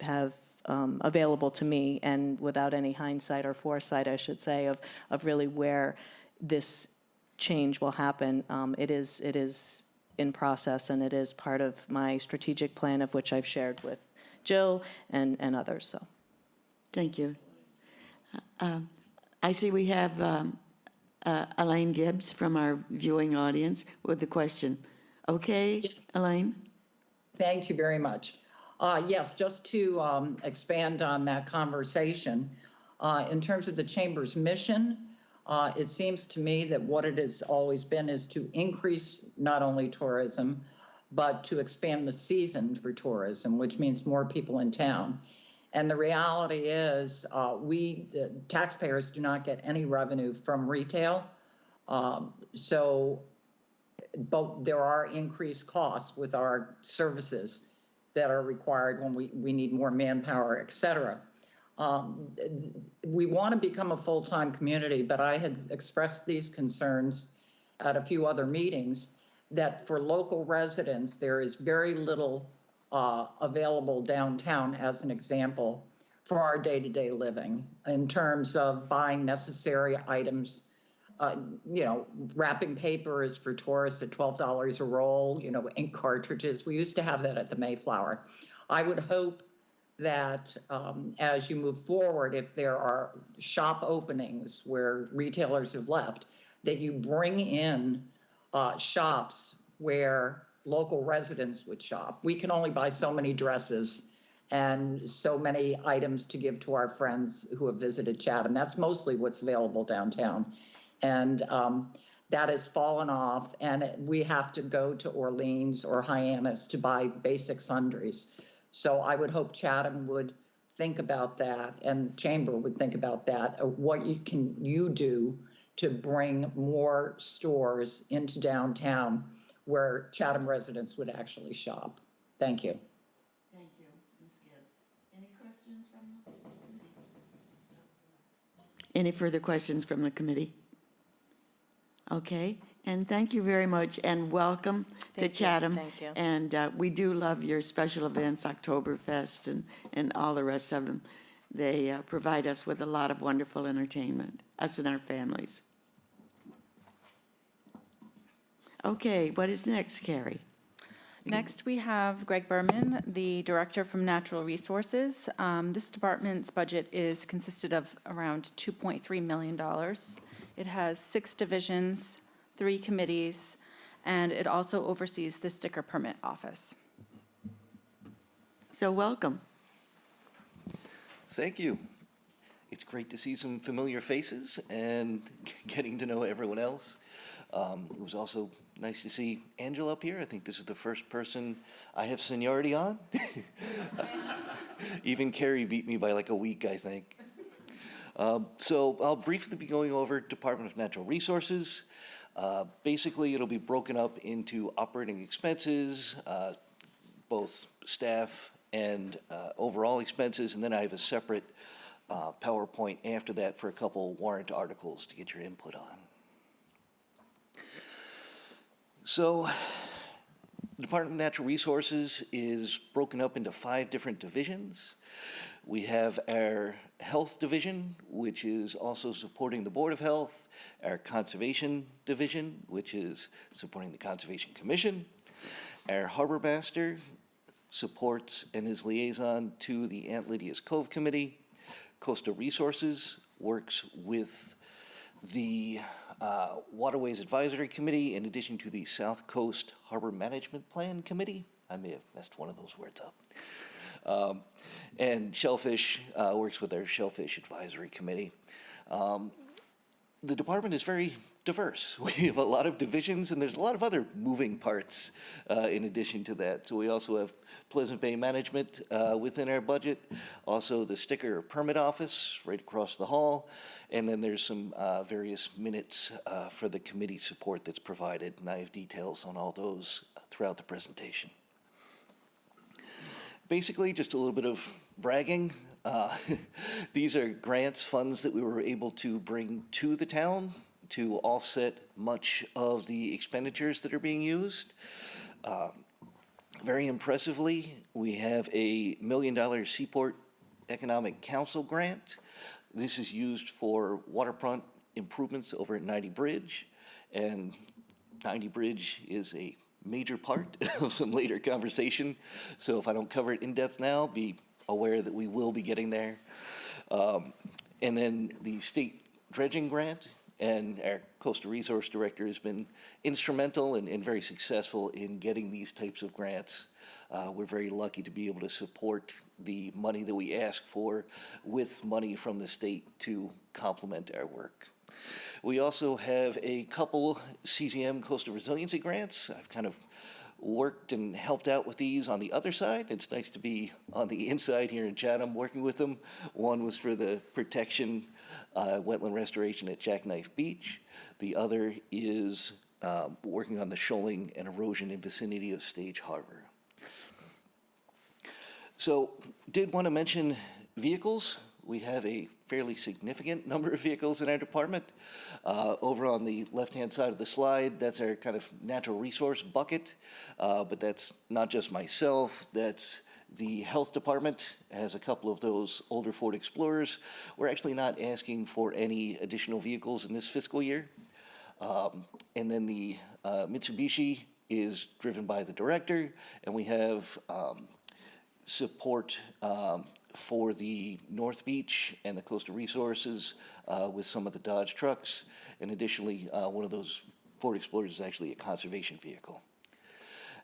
have available to me, and without any hindsight or foresight, I should say, of really where this change will happen. It is in process, and it is part of my strategic plan, of which I've shared with Jill and others. So, Thank you. I see we have Elaine Gibbs from our viewing audience with the question. Okay, Yes. Elaine? Thank you very much. Yes, just to expand on that conversation, in terms of the Chamber's mission, it seems to me that what it has always been is to increase not only tourism, but to expand the season for tourism, which means more people in town. And the reality is we taxpayers do not get any revenue from retail. But there are increased costs with our services that are required when we need more manpower, et cetera. We want to become a full-time community, but I had expressed these concerns at a few other meetings that for local residents, there is very little available downtown, as an example, for our day-to-day living in terms of buying necessary items. Wrapping paper is for tourists at $12 a roll, ink cartridges. We used to have that at the Mayflower. I would hope that as you move forward, if there are shop openings where retailers have left, that you bring in shops where local residents would shop. We can only buy so many dresses and so many items to give to our friends who have visited Chatham. That's mostly what's available downtown. And that has fallen off, and we have to go to Orleans or Hyannis to buy basic sundries. So I would hope Chatham would think about that, and Chamber would think about that. What can you do to bring more stores into downtown where Chatham residents would actually shop? Thank you. Thank you, Ms. Gibbs. Any questions from the committee? Any further questions from the committee? Okay, and thank you very much, and welcome to Thank you, Chatham. thank you. And we do love your special events, Oktoberfest and all the rest of them. They provide us with a lot of wonderful entertainment, us and our families. Okay, what is next, Carrie? Next, we have Greg Berman, the Director from Natural Resources. This department's budget is consisted of around $2.3 million. It has 6 divisions, 3 committees, and it also oversees the sticker permit office. So welcome. Thank you. It's great to see some familiar faces and getting to know everyone else. It was also nice to see Angela up here. I think this is the first person I have seniority on. Even Carrie beat me by like a week, I think. So I'll briefly be going over Department of Natural Resources. Basically, it'll be broken up into operating expenses, both staff and overall expenses, and then I have a separate PowerPoint after that for a couple warrant articles to get your input on. So, the Department of Natural Resources is broken up into 5 different divisions. We have our Health Division, which is also supporting the Board of Health, our Conservation Division, which is supporting the Conservation Commission, our Harbor Master supports and is liaison to the Aunt Lydia's Cove Committee. Coastal Resources works with the Waterways Advisory Committee in addition to the South Coast Harbor Management Plan Committee. I may have messed one of those words up. And Shellfish works with our Shellfish Advisory Committee. The department is very diverse. We have a lot of divisions, and there's a lot of other moving parts in addition to that. So we also have Pleasant Bay Management within our budget, also the sticker permit office right across the hall, and then there's some various minutes for the committee support that's provided, and I have details on all those throughout the presentation. Basically, just a little bit of bragging. These are grants, funds that we were able to bring to the town to offset much of the expenditures that are being used. Very impressively, we have a $1 million Seaport Economic Council grant. This is used for waterfront improvements over at 90 Bridge, and 90 Bridge is a major part of some later conversation. So if I don't cover it in depth now, be aware that we will be getting there. And then the state dredging grant and our Coastal Resource Director has been instrumental and very successful in getting these types of grants. We're very lucky to be able to support the money that we ask for with money from the state to complement our work. We also have a couple CZM Coastal Resiliency grants. I've kind of worked and helped out with these on the other side. It's nice to be on the inside here in Chatham working with them. One was for the protection, wetland restoration at Jackknife Beach. The other is working on the shoaling and erosion in vicinity of Stage Harbor. So, did want to mention vehicles. We have a fairly significant number of vehicles in our department. Over on the left-hand side of the slide, that's our kind of natural resource bucket, but that's not just myself, that's the health department has a couple of those older Ford Explorers. We're actually not asking for any additional vehicles in this fiscal year. And then the Mitsubishi is driven by the director, and we have support for the North Beach and the Coastal Resources with some of the Dodge trucks. And additionally, one of those Ford Explorers is actually a conservation vehicle.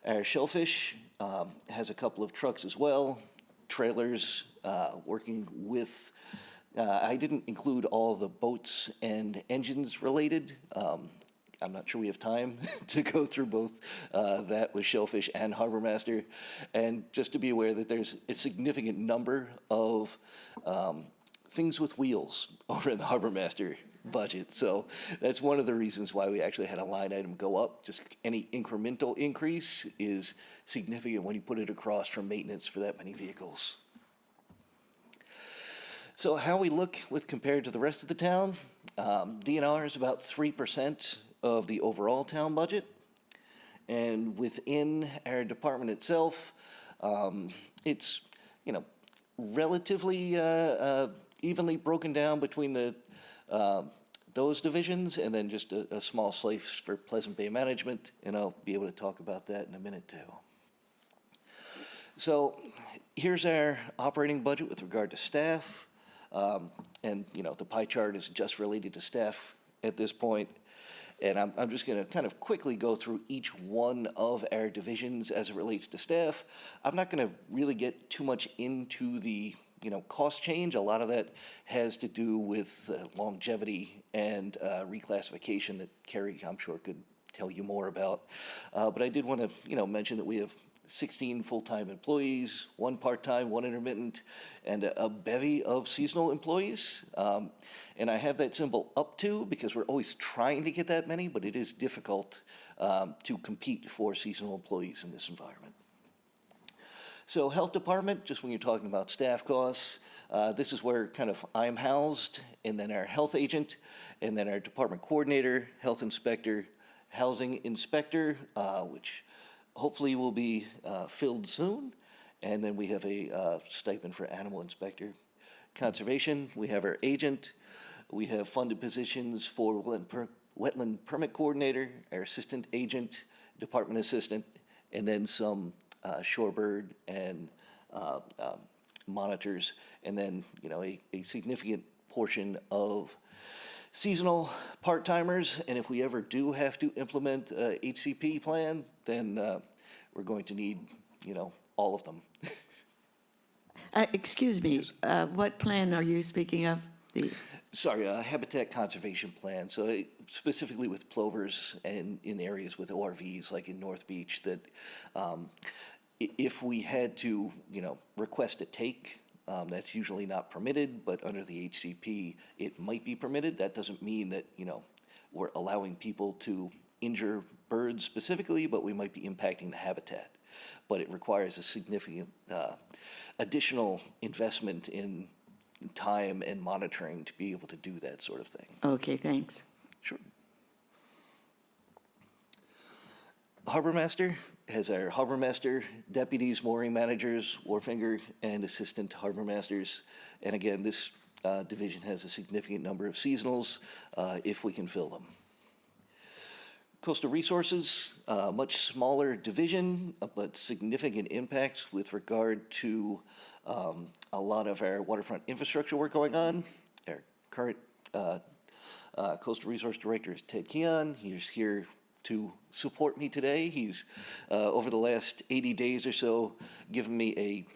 Our Shellfish has a couple of trucks as well, trailers working with, I didn't include all the boats and engines related. I'm not sure we have time to go through both that with Shellfish and Harbor Master. And just to be aware that there's a significant number of things with wheels over in the Harbor Master budget. So that's one of the reasons why we actually had a line item go up. Just any incremental increase is significant when you put it across from maintenance for that many vehicles. So how we look with compared to the rest of the town, DNR is about 3% of the overall town budget. And within our department itself, it's, relatively evenly broken down between the those divisions, and then just a small slice for Pleasant Bay Management, and I'll be able to talk about that in a minute too. So here's our operating budget with regard to staff, and the pie chart is just related to staff at this point. And I'm just going to kind of quickly go through each one of our divisions as it relates to staff. I'm not going to really get too much into the cost change. A lot of that has to do with longevity and reclassification that Kerry, I'm sure, could tell you more about. But I did want to mention that we have 16 full-time employees, 1 part-time, 1 intermittent, and a bevy of seasonal employees. And I have that symbol up to because we're always trying to get that many, but it is difficult to compete for seasonal employees in this environment. So health department, just when you're talking about staff costs, this is where kind of I'm housed, and then our health agent, and then our department coordinator, health inspector, housing inspector, which hopefully will be filled soon. And then we have a stipend for animal inspector. Conservation, we have our agent. We have funded positions for wetland permit coordinator, our assistant agent, department assistant, and then some shorebird and monitors, and then a significant portion of seasonal part-timers. And if we ever do have to implement a HCP plan, then we're going to need all of them. Excuse me, what plan are you speaking of? Sorry, habitat conservation plan. So specifically with plovers and in areas with ORVs, like in North Beach, that if we had to, request a take, that's usually not permitted, but under the HCP, it might be permitted. That doesn't mean that, we're allowing people to injure birds specifically, but we might be impacting the habitat. But it requires a significant additional investment in time and monitoring to be able to do that sort of thing. Okay, thanks. Sure. Harbor Master has our Harbor Master deputies, mooring managers, wharfinger, and assistant harbor masters. And again, this division has a significant number of seasonals if we can fill them. Coastal Resources, much smaller division, but significant impacts with regard to a lot of our waterfront infrastructure work going on. Our current Coastal Resource Director is Ted Keon. He's here to support me today. He's, over the last 80 days or so, given me a,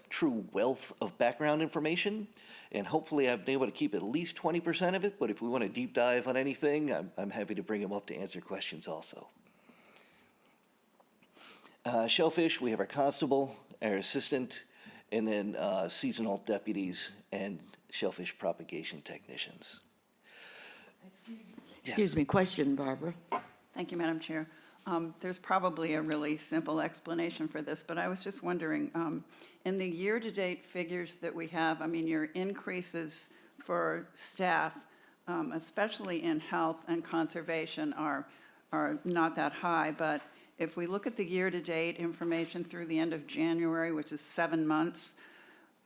true wealth of background information. And hopefully I've been able to keep at least 20% of it, but if we want to deep dive on anything, I'm happy to bring him up to answer questions also. Shellfish, we have our constable, our assistant, and then seasonal deputies and shellfish propagation technicians. Excuse me, question, Barbara. Thank you, Madam Chair. There's probably a really simple explanation for this, but I was just wondering, in the year-to-date figures that we have, I mean, your increases for staff, especially in health and conservation, are not that high, but if we look at the year-to-date information through the end of January, which is 7 months,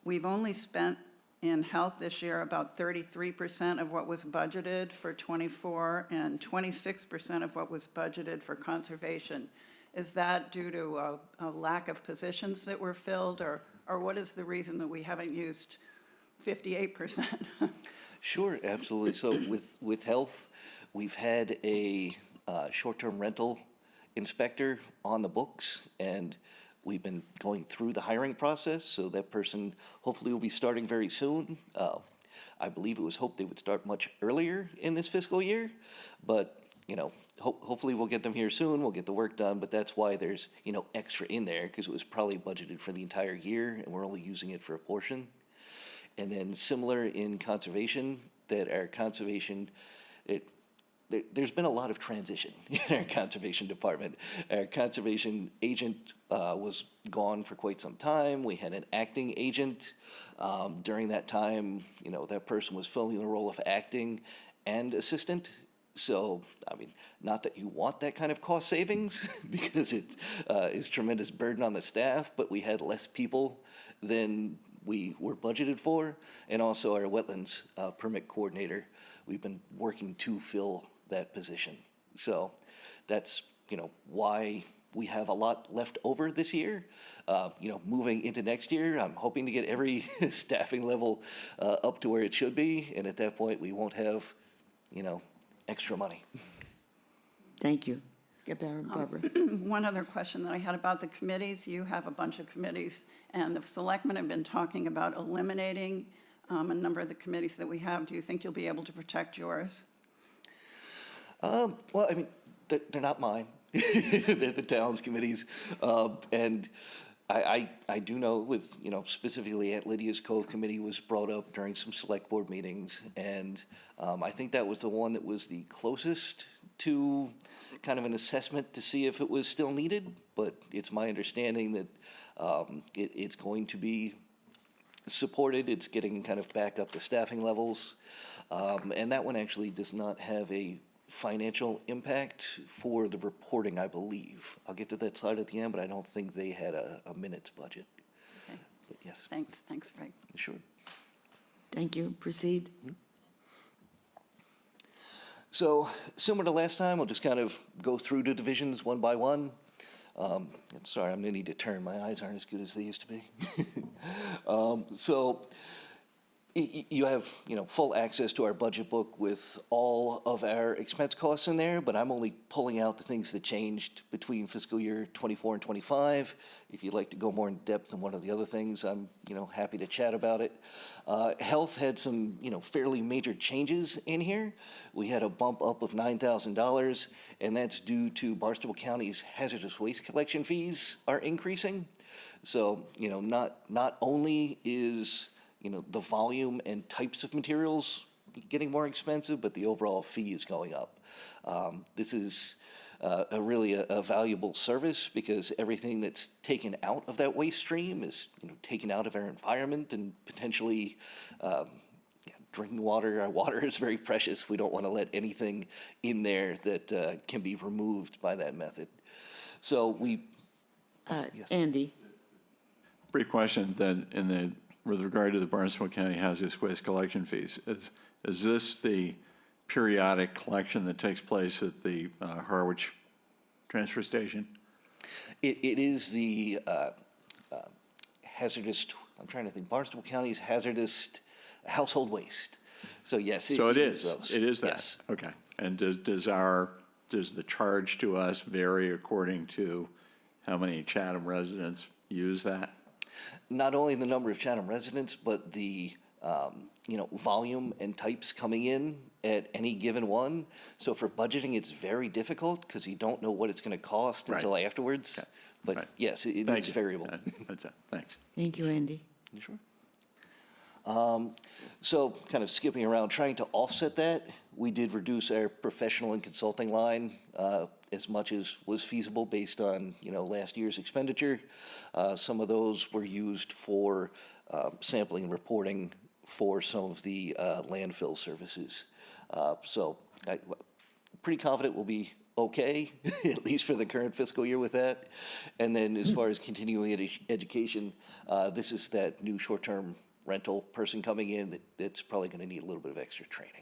we've only spent in health this year about 33% of what was budgeted for '24 and 26% of what was budgeted for conservation. Is that due to a lack of positions that were filled, or what is the reason that we haven't used 58%? Sure, absolutely. So with health, we've had a short-term rental inspector on the books, and we've been going through the hiring process, so that person hopefully will be starting very soon. I believe it was hoped they would start much earlier in this fiscal year, but, hopefully we'll get them here soon, we'll get the work done, but that's why there's, extra in there, because it was probably budgeted for the entire year, and we're only using it for a portion. And then similar in conservation, that our conservation, there's been a lot of transition in our conservation department. Our conservation agent was gone for quite some time. We had an acting agent. During that time, that person was filling the role of acting and assistant. So, I mean, not that you want that kind of cost savings because it is tremendous burden on the staff, but we had less people than we were budgeted for. And also our wetlands permit coordinator, we've been working to fill that position. So that's, why we have a lot left over this year. Moving into next year, I'm hoping to get every staffing level up to where it should be. And at that point, we won't have, extra money. Thank you. Get Barbara. One other question that I had about the committees. You have a bunch of committees, and the selectmen have been talking about eliminating a number of the committees that we have. Do you think you'll be able to protect yours? Well, I mean, they're not mine. They're the town's committees. And I do know with, specifically Aunt Lydia's Cove Committee was brought up during some select board meetings. And I think that was the one that was the closest to kind of an assessment to see if it was still needed. But it's my understanding that it's going to be supported. It's getting kind of back up to staffing levels. And that one actually does not have a financial impact for the reporting, I believe. I'll get to that slide at the end, but I don't think they had a minutes budget. Okay. But yes. Thanks, Greg. Sure. Thank you. Proceed. So similar to last time, I'll just kind of go through the divisions one by one. And sorry, I'm gonna need to turn. My eyes aren't as good as they used to be. So you have, full access to our budget book with all of our expense costs in there, but I'm only pulling out the things that changed between fiscal year 24 and 25. If you'd like to go more in depth on one of the other things, I'm, happy to chat about it. Health had some, fairly major changes in here. We had a bump up of $9,000, and that's due to Barnstable County's hazardous waste collection fees are increasing. So, not only is the volume and types of materials getting more expensive, but the overall fee is going up. This is really a valuable service because everything that's taken out of that waste stream is taken out of our environment and potentially drinking water. Our water is very precious. We don't want to let anything in there that can be removed by that method. So yes. Andy. Brief question then with regard to the Barnstable County hazardous waste collection fees. Is this the periodic collection that takes place at the Harwich transfer station? It is the hazardous, I'm trying to think, Barnstable County's hazardous household waste. So yes, So it is, those. it is that? Yes. Okay. And does the charge to us vary according to how many Chatham residents use that? Not only the number of Chatham residents, but the, volume and types coming in at any given one. So for budgeting, it's very difficult because you don't know what it's going to cost Right. until afterwards. Okay. But Right. yes, it Thank is you. variable. That's it. Thanks. Thank you, Andy. You sure? So kind of skipping around, trying to offset that, we did reduce our professional and consulting line as much as was feasible based on, last year's expenditure. Some of those were used for sampling and reporting for some of the landfill services. So I'm pretty confident we'll be okay, at least for the current fiscal year with that. And then as far as continuing education, this is that new short-term rental person coming in that's probably going to need a little bit of extra training.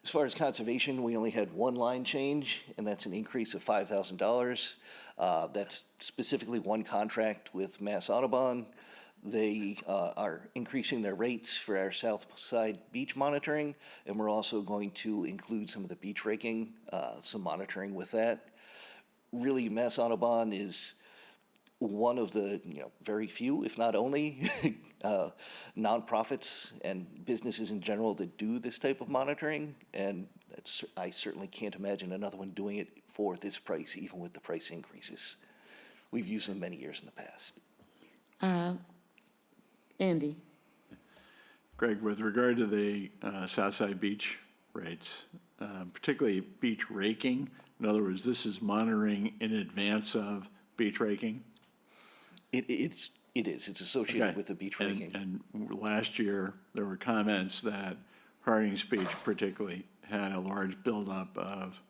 As far as conservation, we only had one line change, and that's an increase of $5,000. That's specifically one contract with Mass Audubon. They are increasing their rates for our south side beach monitoring, and we're also going to include some of the beach raking, some monitoring with that. Really, Mass Audubon is one of the very few, if not only, nonprofits and businesses in general that do this type of monitoring, and I certainly can't imagine another one doing it for this price, even with the price increases. We've used them many years in the past. Andy? Greg, with regard to the Southside Beach rates, particularly beach raking, in other words, this is monitoring in advance of beach raking? It is. It's associated Okay. with the beach raking. And last year, there were comments that Harding's Beach particularly had a large buildup of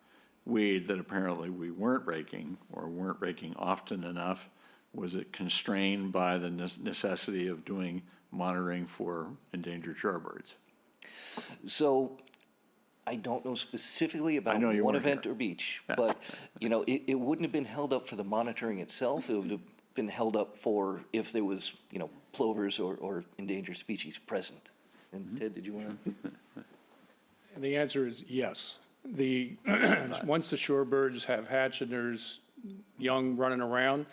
weed that apparently we weren't raking or weren't raking often enough. Was it constrained by the necessity of doing monitoring for endangered shorebirds? So I don't know specifically about know you one weren't event here. or beach, Yeah. but, it wouldn't have been held up for the monitoring itself. It would have been held up for if there was, plovers or endangered species present. And Ted, did you want to? And the answer is yes. Once the shorebirds have hatched and there's young running around,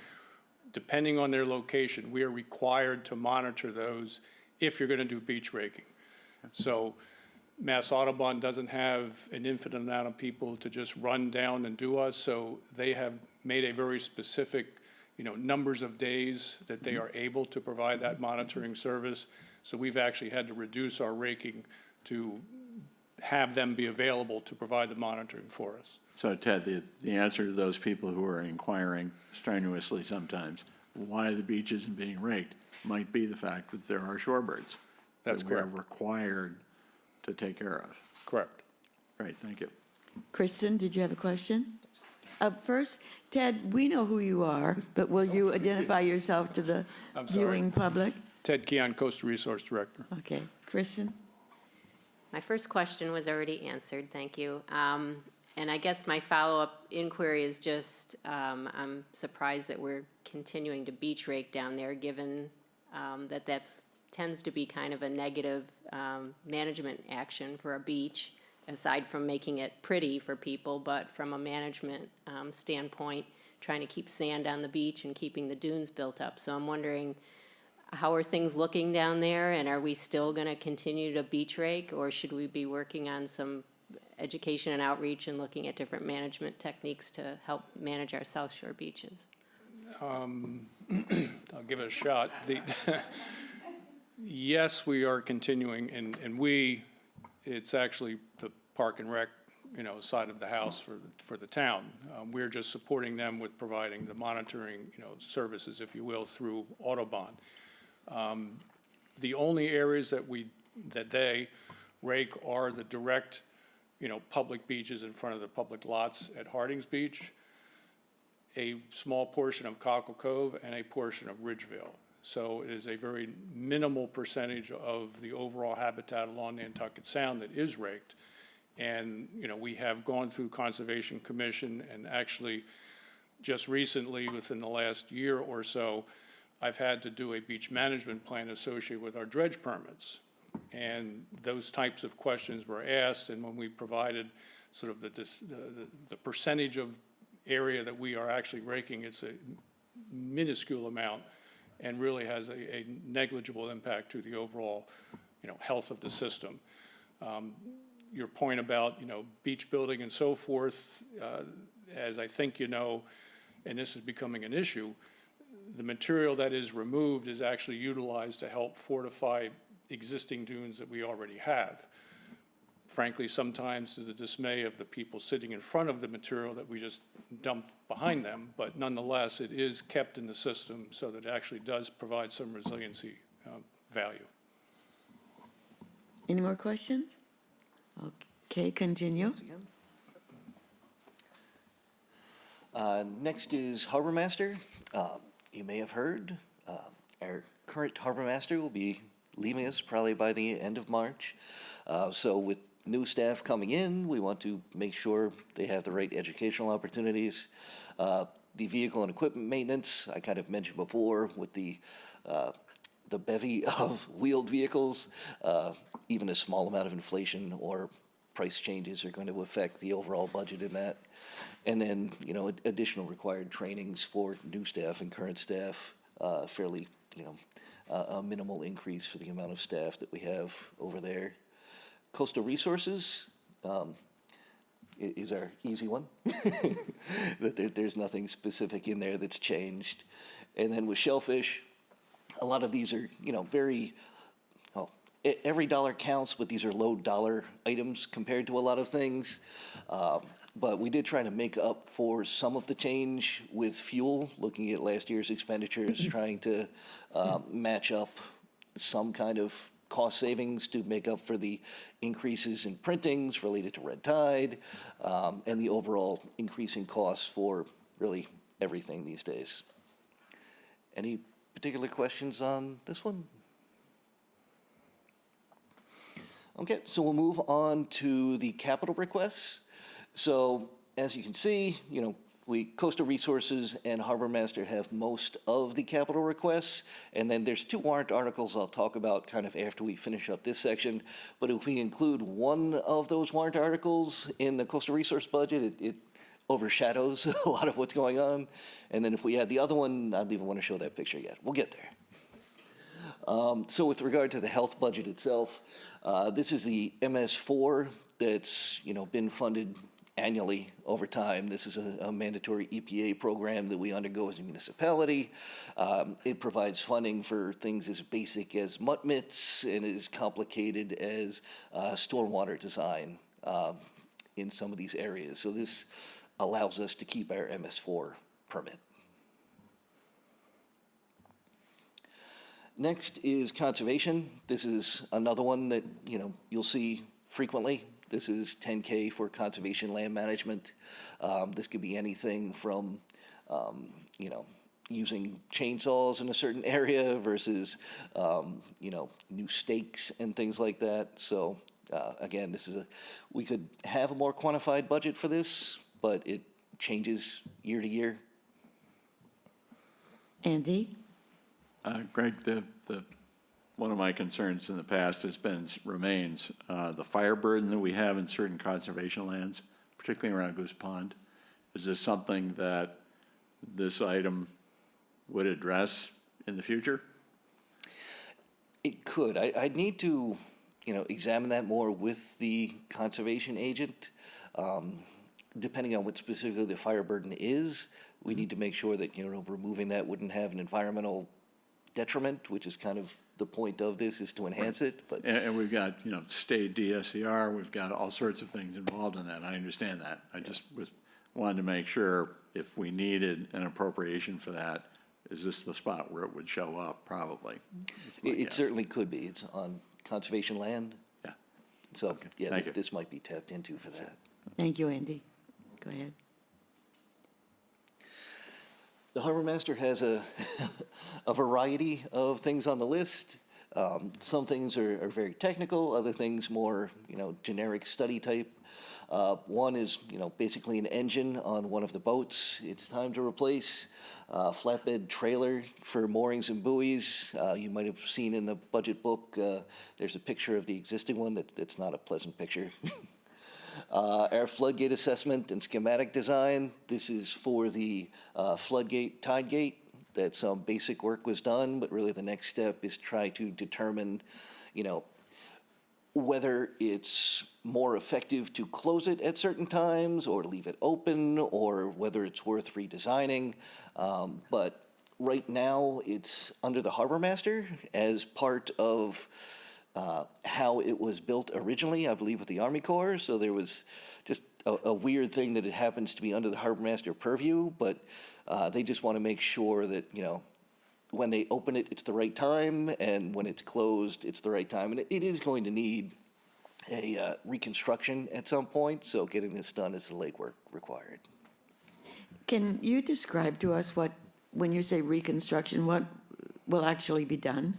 depending on their location, we are required to monitor those if you're going to do beach raking. So Mass Audubon doesn't have an infinite amount of people to just run down and do us, so they have made a very specific, numbers of days that they are able to provide that monitoring service. So we've actually had to reduce our raking to have them be available to provide the monitoring for us. So Ted, the answer to those people who are inquiring strenuously sometimes why the beach isn't being raked might be the fact that there are shorebirds. That's that we're correct. required to take care of. Correct. Great, thank you. Kristen, did you have a question? First, Ted, we know who you are, but will you identify yourself to the I'm sorry. viewing public? Ted Keon, Coastal Resource Director. Okay, Kristen? My first question was already answered, thank you. And I guess my follow-up inquiry is just, I'm surprised that we're continuing to beach rake down there, given that tends to be kind of a negative management action for a beach, aside from making it pretty for people, but from a management standpoint, trying to keep sand on the beach and keeping the dunes built up. So I'm wondering, how are things looking down there, and are we still going to continue to beach rake, or should we be working on some education and outreach and looking at different management techniques to help manage our South Shore beaches? I'll give it a shot. Yes, we are continuing, and it's actually the Park and Rec, side of the house for the town. We're just supporting them with providing the monitoring, services, if you will, through Audubon. The only areas that they rake are the direct, public beaches in front of the public lots at Harding's Beach, a small portion of Cockle Cove, and a portion of Ridgeville. So it is a very minimal percentage of the overall habitat along Nantucket Sound that is raked. And, we have gone through Conservation Commission, and actually just recently, within the last year or so, I've had to do a beach management plan associated with our dredge permits. And those types of questions were asked, and when we provided sort of the percentage of area that we are actually raking, it's a minuscule amount and really has a negligible impact to the overall, health of the system. Your point about, beach building and so forth, as I think you know, and this is becoming an issue, the material that is removed is actually utilized to help fortify existing dunes that we already have. Frankly, sometimes to the dismay of the people sitting in front of the material that we just dumped behind them, but nonetheless, it is kept in the system so that it actually does provide some resiliency value. Any more questions? Okay, continue. Next is Harbor Master. You may have heard, our current Harbor Master will be leaving us probably by the end of March. So with new staff coming in, we want to make sure they have the right educational opportunities. The vehicle and equipment maintenance, I kind of mentioned before with the bevy of wheeled vehicles, even a small amount of inflation or price changes are going to affect the overall budget in that. And then, additional required trainings for new staff and current staff, fairly, a minimal increase for the amount of staff that we have over there. Coastal Resources is our easy one. There's nothing specific in there that's changed. And then with Shellfish, a lot of these are, very, every dollar counts, but these are low dollar items compared to a lot of things. But we did try to make up for some of the change with fuel, looking at last year's expenditures, trying to match up some kind of cost savings to make up for the increases in printings related to red tide, and the overall increase in costs for really everything these days. Any particular questions on this one? Okay, so we'll move on to the capital requests. So as you can see, Coastal Resources and Harbor Master have most of the capital requests. And then there's 2 warrant articles I'll talk about kind of after we finish up this section. But if we include one of those warrant articles in the Coastal Resource budget, it overshadows a lot of what's going on. And then if we add the other one, I don't even want to show that picture yet. We'll get there. So with regard to the health budget itself, this is the MS4 that's, been funded annually over time. This is a mandatory EPA program that we undergo as a municipality. It provides funding for things as basic as mud mitts and as complicated as stormwater design in some of these areas. So this allows us to keep our MS4 permit. Next is conservation. This is another one that, you'll see frequently. This is 10K for conservation land management. This could be anything from, using chainsaws in a certain area versus, new stakes and things like that. So again, we could have a more quantified budget for this, but it changes year to year. Andy? Greg, one of my concerns in the past remains the fire burden that we have in certain conservation lands, particularly around Goose Pond. Is this something that this item would address in the future? It could. I'd need to, examine that more with the conservation agent. Depending on what specifically the fire burden is, we need to make sure that, removing that wouldn't have an environmental detriment, which is kind of the point of this, is to enhance it. But And we've got, state DSCR, we've got all sorts of things involved in that. I understand that. I just wanted to make sure if we needed an appropriation for that, is this the spot where it would show up? Probably. it certainly could be. It's on conservation land. Yeah. So, Okay. yeah, Thank you. this might be tapped into for that. Thank you, Andy. Go ahead. The Harbor Master has a variety of things on the list. Some things are very technical, other things more, generic study type. One is, basically an engine on one of the boats. It's time to replace flatbed trailer for moorings and buoys. You might have seen in the budget book, there's a picture of the existing one that's not a pleasant picture. Our floodgate assessment and schematic design, this is for the floodgate tide gate, that some basic work was done, but really the next step is try to determine, whether it's more effective to close it at certain times or leave it open, or whether it's worth redesigning. But right now, it's under the harbor master as part of how it was built originally, I believe, with the Army Corps. So there was just a weird thing that it happens to be under the harbor master purview, but they just want to make sure that, when they open it, it's the right time, and when it's closed, it's the right time. And it is going to need a reconstruction at some point, so getting this done is the legwork required. Can you describe to us when you say reconstruction, what will actually be done?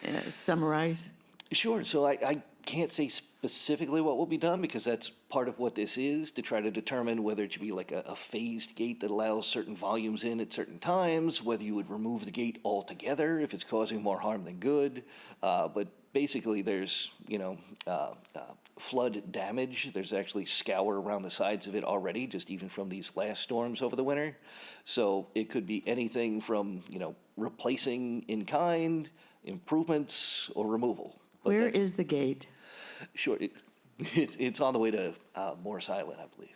Summarize? Sure. So I can't say specifically what will be done, because that's part of what this is, to try to determine whether it should be like a phased gate that allows certain volumes in at certain times, whether you would remove the gate altogether if it's causing more harm than good. But basically there's, flood damage. There's actually scour around the sides of it already, just even from these last storms over the winter. So it could be anything from, replacing in kind, improvements, or removal. But Where is the gate? Sure, it's on the way to Morris Island, I believe.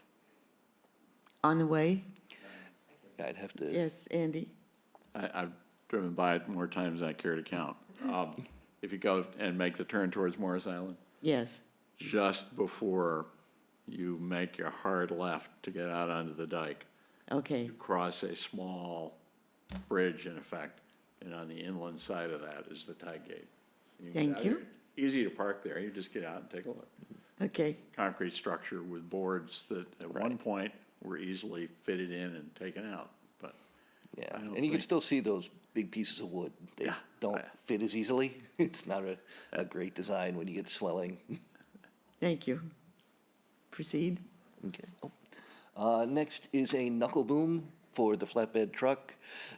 On the way? I'd have to. Yes, Andy? I've driven by it more times than I care to count. If you go and make the turn towards Morris Island, Yes. just before you make your hard left to get out onto the dike, Okay. you cross a small bridge, in effect, and on the inland side of that is the tide gate. Get Thank out you. there. Easy to park there. You just get out and take a look. Okay. Concrete structure with boards that at one point were easily fitted in and taken out, but Yeah, I don't and you can think- still see those big pieces of wood. They Yeah. don't fit as easily. It's not a great design when you get swelling. Thank you. Proceed. Okay. Next is a knuckle boom for the flatbed truck.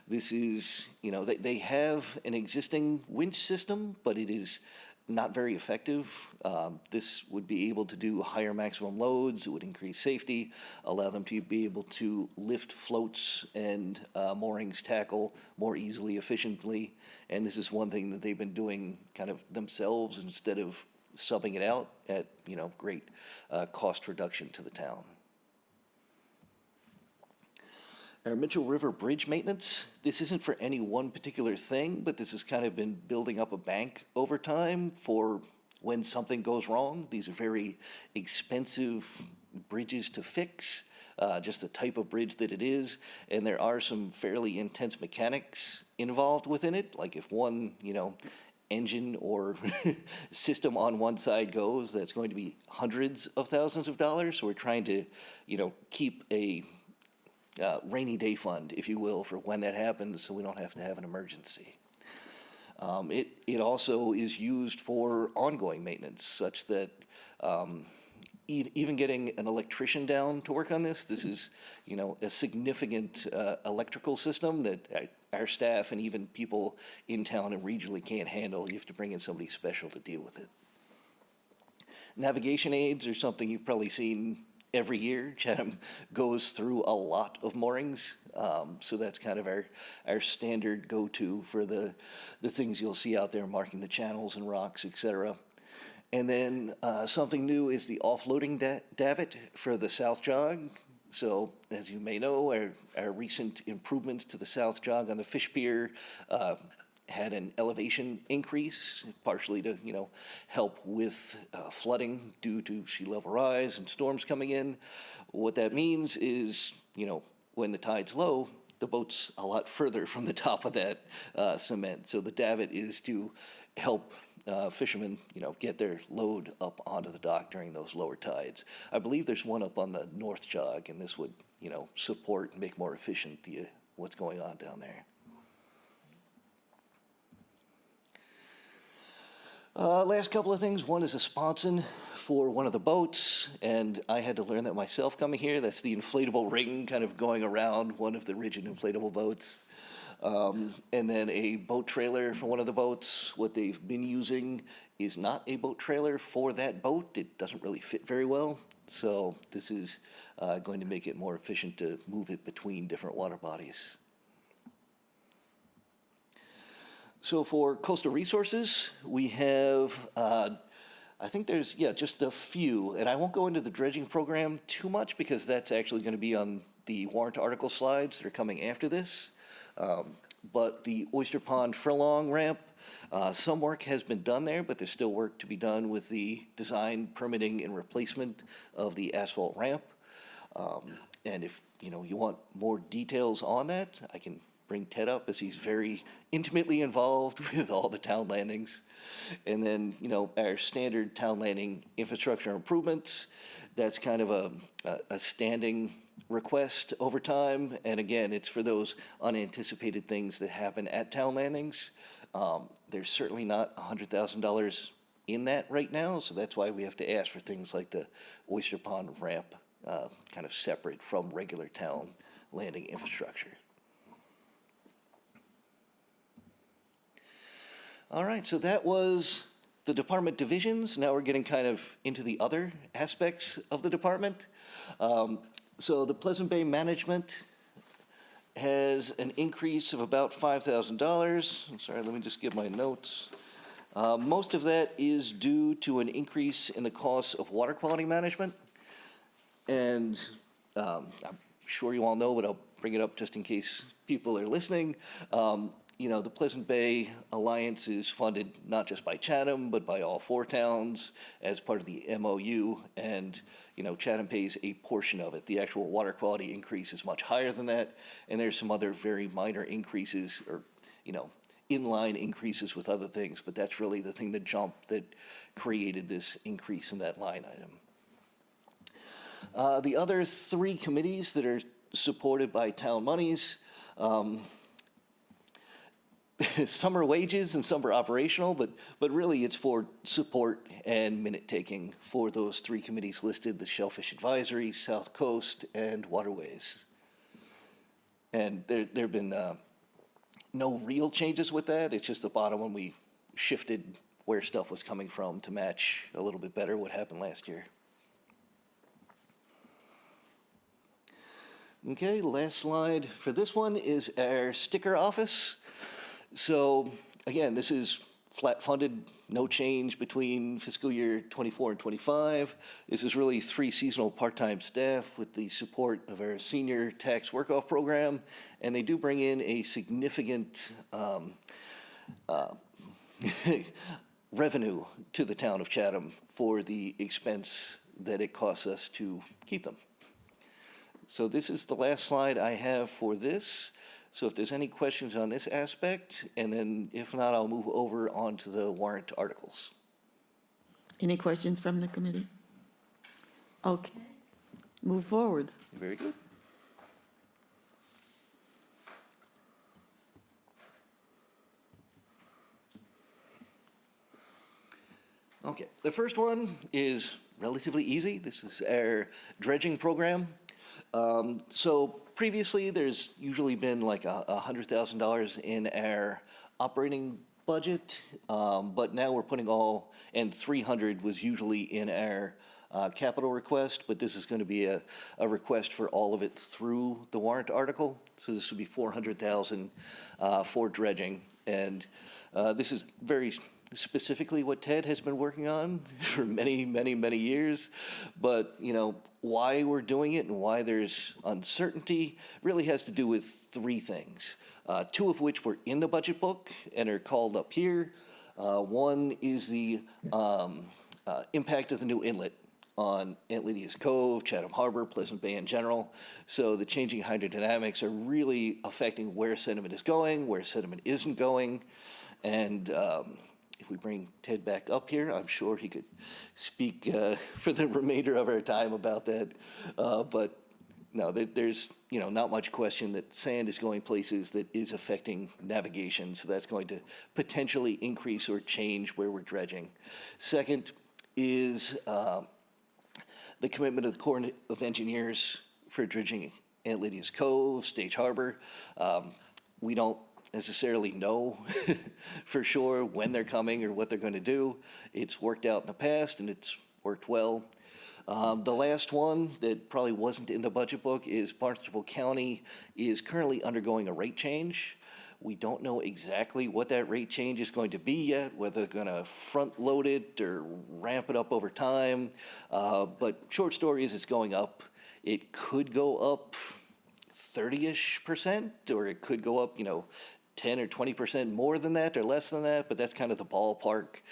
This is, they have an existing winch system, but it is not very effective. This would be able to do higher maximum loads. It would increase safety, allow them to be able to lift floats and moorings tackle more easily, efficiently. And this is one thing that they've been doing kind of themselves instead of subbing it out at, great cost reduction to the town. Our Mitchell River Bridge maintenance, this isn't for any one particular thing, but this has kind of been building up a bank over time for when something goes wrong. These are very expensive bridges to fix, just the type of bridge that it is. And there are some fairly intense mechanics involved within it. Like if one, engine or system on one side goes, that's going to be hundreds of thousands of dollars. So we're trying to, keep a rainy day fund, if you will, for when that happens, so we don't have to have an emergency. It also is used for ongoing maintenance, such that even getting an electrician down to work on this is, a significant electrical system that our staff and even people in town and regionally can't handle. You have to bring in somebody special to deal with it. Navigation aids are something you've probably seen every year. Chatham goes through a lot of moorings, so that's kind of our standard go-to for the things you'll see out there marking the channels and rocks, etc. And then something new is the offloading davit for the South Jog. So as you may know, our recent improvements to the South Jog on the Fish Pier had an elevation increase, partially to, help with flooding due to sea level rise and storms coming in. What that means is, when the tide's low, the boat's a lot further from the top of that cement. So the davit is to help fishermen, get their load up onto the dock during those lower tides. I believe there's one up on the North Jog, and this would, support and make more efficient what's going on down there. Last couple of things. One is a sponson for one of the boats, and I had to learn that myself coming here. That's the inflatable ring kind of going around one of the rigid inflatable boats. And then a boat trailer for one of the boats. What they've been using is not a boat trailer for that boat. It doesn't really fit very well. So this is going to make it more efficient to move it between different water bodies. So for coastal resources, we have, I think there's, just a few. And I won't go into the dredging program too much because that's actually going to be on the warrant article slides that are coming after this. But the Oyster Pond Furlong ramp, some work has been done there, but there's still work to be done with the design, permitting, and replacement of the asphalt ramp. And if you want more details on that, I can bring Ted up as he's very intimately involved with all the town landings. And then, our standard town landing infrastructure improvements, that's kind of a standing request over time. And again, it's for those unanticipated things that happen at town landings. There's certainly not $100,000 in that right now, so that's why we have to ask for things like the Oyster Pond ramp, kind of separate from regular town landing infrastructure. All right, so that was the department divisions. Now we're getting kind of into the other aspects of the department. So the Pleasant Bay Management has an increase of about $5,000. I'm sorry, let me just get my notes. Most of that is due to an increase in the cost of water quality management. And I'm sure you all know, but I'll bring it up just in case people are listening. The Pleasant Bay Alliance is funded not just by Chatham, but by all 4 towns as part of the MOU. And, Chatham pays a portion of it. The actual water quality increase is much higher than that. And there's some other very minor increases or, inline increases with other things. But that's really the thing that jumped that created this increase in that line item. The other 3 committees that are supported by town monies, some are wages and some are operational, but really it's for support and minute taking for those 3 committees listed: the Shellfish Advisory, South Coast, and Waterways. And there have been no real changes with that. It's just the bottom when we shifted where stuff was coming from to match a little bit better what happened last year. Okay, last slide for this one is our sticker office. So again, this is flat funded, no change between fiscal year 24 and 25. This is really 3 seasonal part-time staff with the support of our senior tax work-off program. And they do bring in a significant revenue to the town of Chatham for the expense that it costs us to keep them. So this is the last slide I have for this. So if there's any questions on this aspect, and then if not, I'll move over onto the warrant articles. Any questions from the committee? Okay, move forward. Very good. Okay, the first one is relatively easy. This is our dredging program. So previously, there's usually been like $100,000 in our operating budget, but now we're putting all, and 300 was usually in our capital request, but this is going to be a request for all of it through the warrant article. So this would be 400,000 for dredging, and this is very specifically what Ted has been working on for many, many, many years. But, why we're doing it and why there's uncertainty really has to do with 3 things, 2 of which were in the budget book and are called up here. One is the impact of the new inlet on Antonius Cove, Chatham Harbor, Pleasant Bay in general. So the changing hydrodynamics are really affecting where sediment is going, where sediment isn't going. And if we bring Ted back up here, I'm sure he could speak for the remainder of our time about that. But No, there's, not much question that sand is going places that is affecting navigation, so that's going to potentially increase or change where we're dredging. Second is the commitment of the Corps of Engineers for dredging Aunt Lydia's Cove, Stage Harbor. We don't necessarily know for sure when they're coming or what they're going to do. It's worked out in the past, and it's worked well. The last one that probably wasn't in the budget book is Barnstable County is currently undergoing a rate change. We don't know exactly what that rate change is going to be yet, whether they're going to front load it or ramp it up over time. But short story is it's going up. It could go up 30-ish%, or it could go up, 10 or 20% more than that or less than that, but that's kind of the ballpark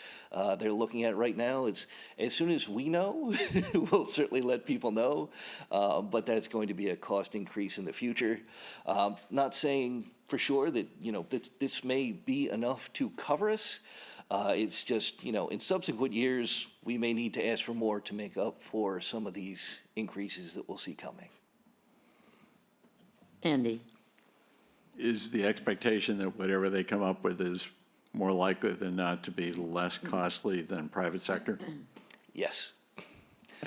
they're looking at right now. As soon as we know, we'll certainly let people know, but that's going to be a cost increase in the future. Not saying for sure that, this may be enough to cover us. It's just, in subsequent years, we may need to ask for more to make up for some of these increases that we'll see coming. Andy? Is the expectation that whatever they come up with is more likely than not to be less costly than private sector? Yes.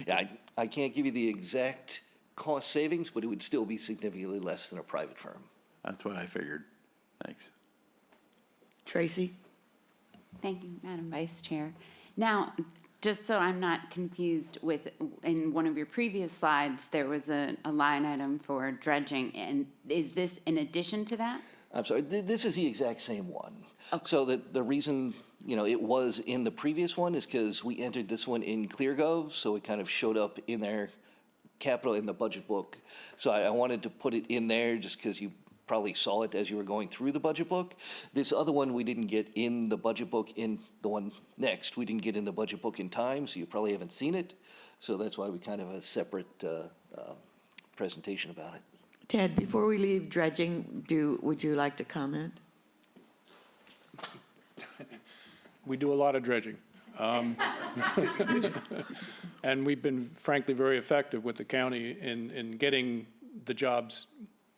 Yeah, I can't give you the exact cost savings, but it would still be significantly less than a private firm. That's what I figured. Thanks. Tracy? Thank you, Madam Vice Chair. Now, just so I'm not confused with, in one of your previous slides, there was a line item for dredging, and is this in addition to that? I'm sorry, this is the exact same one. Okay. So the reason, it was in the previous one is because we entered this one in ClearGov, so it kind of showed up in their capital in the budget book. So I wanted to put it in there just because you probably saw it as you were going through the budget book. This other one we didn't get in the budget book, in the one next, we didn't get in the budget book in time, so you probably haven't seen it. So that's why we kind of have a separate presentation about it. Ted, before we leave dredging, would you like to comment? We do a lot of dredging. And we've been frankly very effective with the county in getting the jobs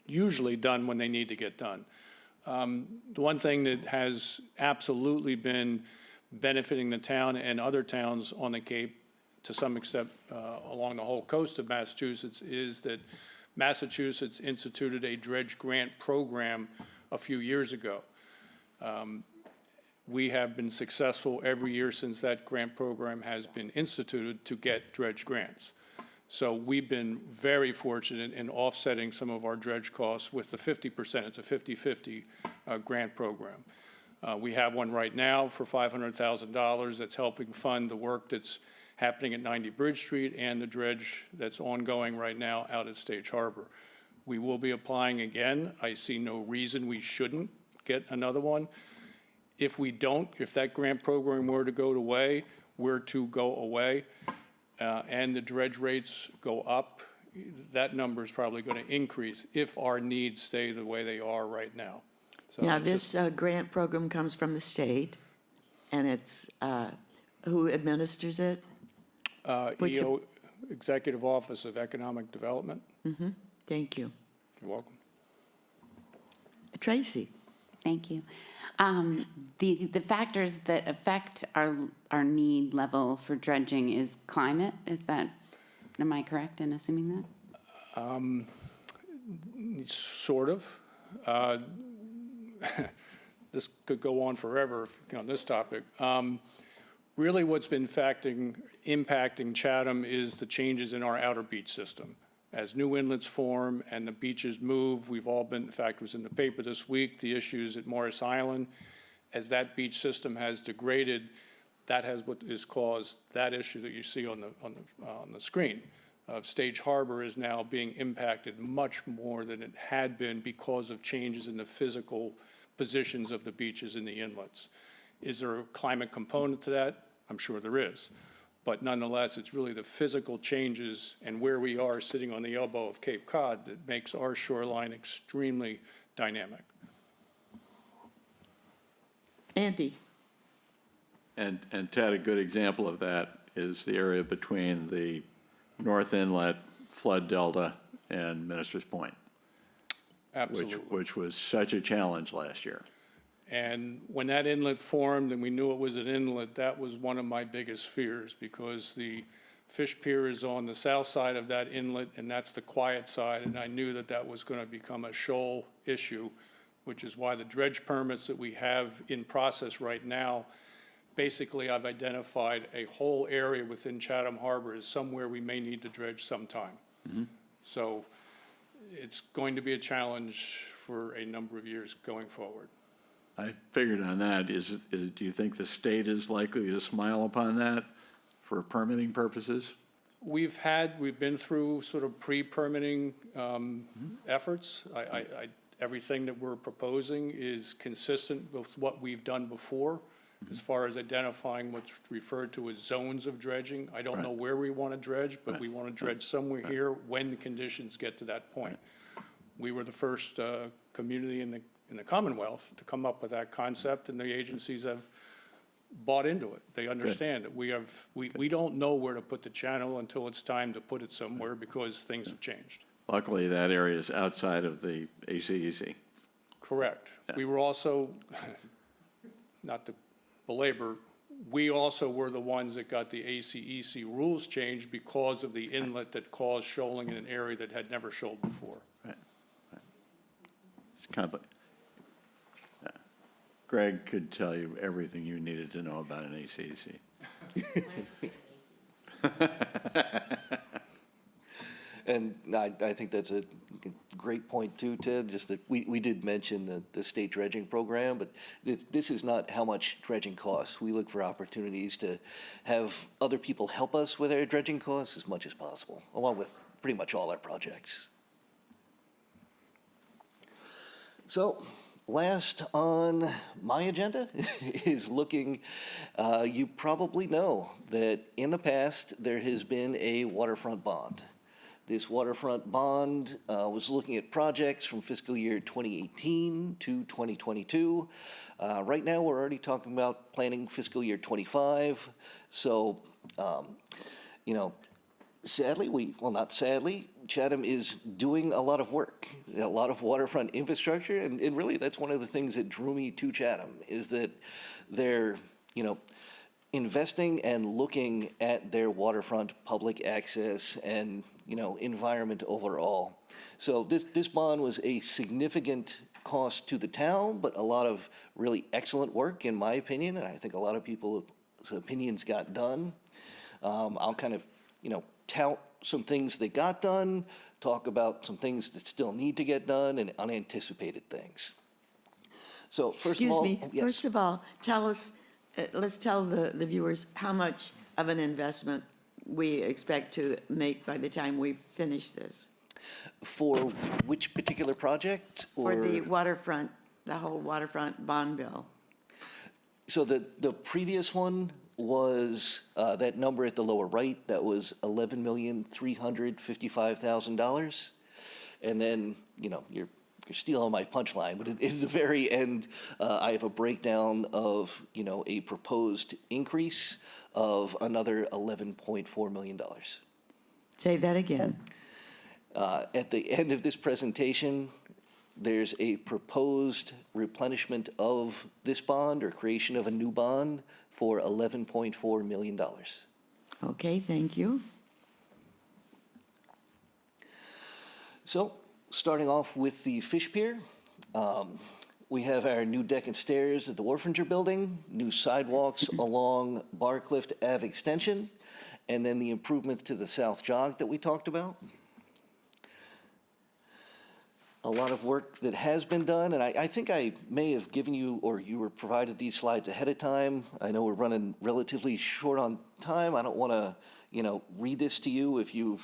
usually done when they need to get done. The one thing that has absolutely been benefiting the town and other towns on the Cape, to some extent along the whole coast of Massachusetts, is that Massachusetts instituted a dredge grant program a few years ago. We have been successful every year since that grant program has been instituted to get dredge grants. So we've been very fortunate in offsetting some of our dredge costs with the 50%. It's a 50-50 grant program. We have one right now for $500,000 that's helping fund the work that's happening at 90 Bridge Street and the dredge that's ongoing right now out at Stage Harbor. We will be applying again. I see no reason we shouldn't get another one. If we don't, if that grant program were to go away, and the dredge rates go up, that number is probably going to increase if our needs stay the way they are right now. So Now, this grant program comes from the state, and it's, who administers it? EO, Executive Office of Economic Development. Mm-hmm. Thank you. You're welcome. Tracy? Thank you. The factors that affect our need level for dredging is climate. Am I correct in assuming that? Sort of. This could go on forever on this topic. Really what's been impacting Chatham is the changes in our outer beach system. As new inlets form and the beaches move, we've all been, in fact, it was in the paper this week, the issues at Morris Island. As that beach system has degraded, that has what has caused that issue that you see on the screen. Stage Harbor is now being impacted much more than it had been because of changes in the physical positions of the beaches and the inlets. Is there a climate component to that? I'm sure there is. But nonetheless, it's really the physical changes and where we are sitting on the elbow of Cape Cod that makes our shoreline extremely dynamic. Andy? And Ted, a good example of that is the area between the North Inlet flood delta and Minister's Point, Absolutely. which was such a challenge last year. And when that inlet formed and we knew it was an inlet, that was one of my biggest fears, because the fish pier is on the south side of that inlet, and that's the quiet side, and I knew that that was going to become a shoal issue, which is why the dredge permits that we have in process right now, basically I've identified a whole area within Chatham Harbor as somewhere we may need to dredge sometime. So it's going to be a challenge for a number of years going forward. I figured on that. Do you think the state is likely to smile upon that for permitting purposes? We've been through sort of pre-permitting efforts. Everything that we're proposing is consistent with what we've done before, as far as identifying what's referred to as zones of dredging. I don't know where we want to dredge, but we want to dredge somewhere here when the conditions get to that point. We were the first community in the Commonwealth to come up with that concept, and the agencies have bought into it. They understand that we don't know where to put the channel until it's time to put it somewhere, because things have changed. Luckily, that area is outside of the ACEC. Correct. We were also, not to belabor, we also were the ones that got the ACEC rules changed because of the inlet that caused shoaling in an area that had never shoaled before. It's complicated. Greg could tell you everything you needed to know about an ACEC. And I think that's a great point too, Ted, just that we did mention the state dredging program, but this is not how much dredging costs. We look for opportunities to have other people help us with our dredging costs as much as possible, along with pretty much all our projects. So, last on my agenda is looking, you probably know that in the past there has been a waterfront bond. This waterfront bond was looking at projects from fiscal year 2018 to 2022. Right now, we're already talking about planning fiscal year 25. So, sadly, not sadly, Chatham is doing a lot of work, a lot of waterfront infrastructure, and really that's one of the things that drew me to Chatham, is that they're, investing and looking at their waterfront public access and, environment overall. So this bond was a significant cost to the town, but a lot of really excellent work, in my opinion, and I think a lot of people's opinions got done. I'll kind of, tout some things that got done, talk about some things that still need to get done, and unanticipated things. So first of all, Excuse me, yes. first of all, tell us, let's tell the viewers how much of an investment we expect to make by the time we finish this. For which particular project? For or- the waterfront, the whole waterfront bond bill. So the previous one was that number at the lower right, that was $11,355,000. And then, you're stealing my punchline, but at the very end, I have a breakdown of, a proposed increase of another $11.4 million. Say that again. At the end of this presentation, there's a proposed replenishment of this bond or creation of a new bond for $11.4 million. Okay, thank you. So, starting off with the fish pier, we have our new deck and stairs at the Wharfinger Building, new sidewalks along Barcliff Ave Extension, and then the improvements to the South Jog that we talked about. A lot of work that has been done, and I think I may have given you, or you were provided these slides ahead of time. I know we're running relatively short on time. I don't want to, read this to you if you've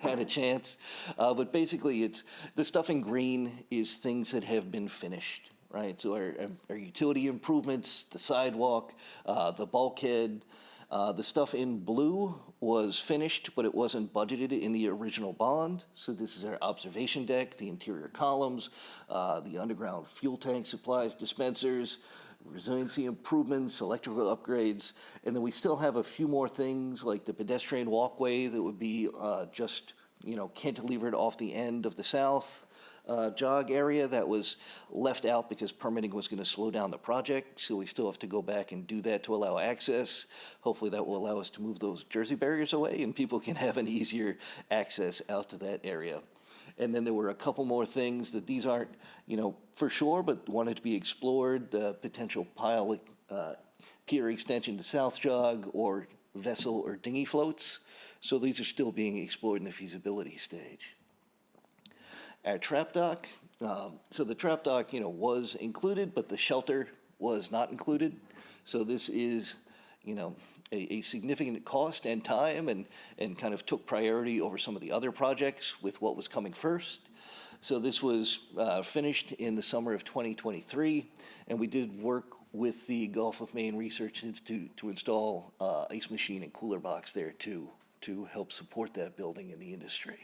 had a chance. But basically, it's the stuff in green is things that have been finished, right? So our utility improvements, the sidewalk, the bulkhead, the stuff in blue was finished, but it wasn't budgeted in the original bond. So this is our observation deck, the interior columns, the underground fuel tank supplies, dispensers, resiliency improvements, electrical upgrades, and then we still have a few more things like the pedestrian walkway that would be just cantilevered off the end of the south jog area that was left out because permitting was going to slow down the project. So we still have to go back and do that to allow access. Hopefully that will allow us to move those Jersey barriers away and people can have an easier access out to that area. And then there were a couple more things that these aren't, for sure, but wanted to be explored, the potential pier extension to South Jog or vessel or dinghy floats. So these are still being explored in the feasibility stage. Our trap dock, so the trap dock, was included, but the shelter was not included. So this is, a significant cost and time and kind of took priority over some of the other projects with what was coming first. So this was finished in the summer of 2023, and we did work with the Gulf of Maine Research Institute to install ice machine and cooler box there too, to help support that building in the industry.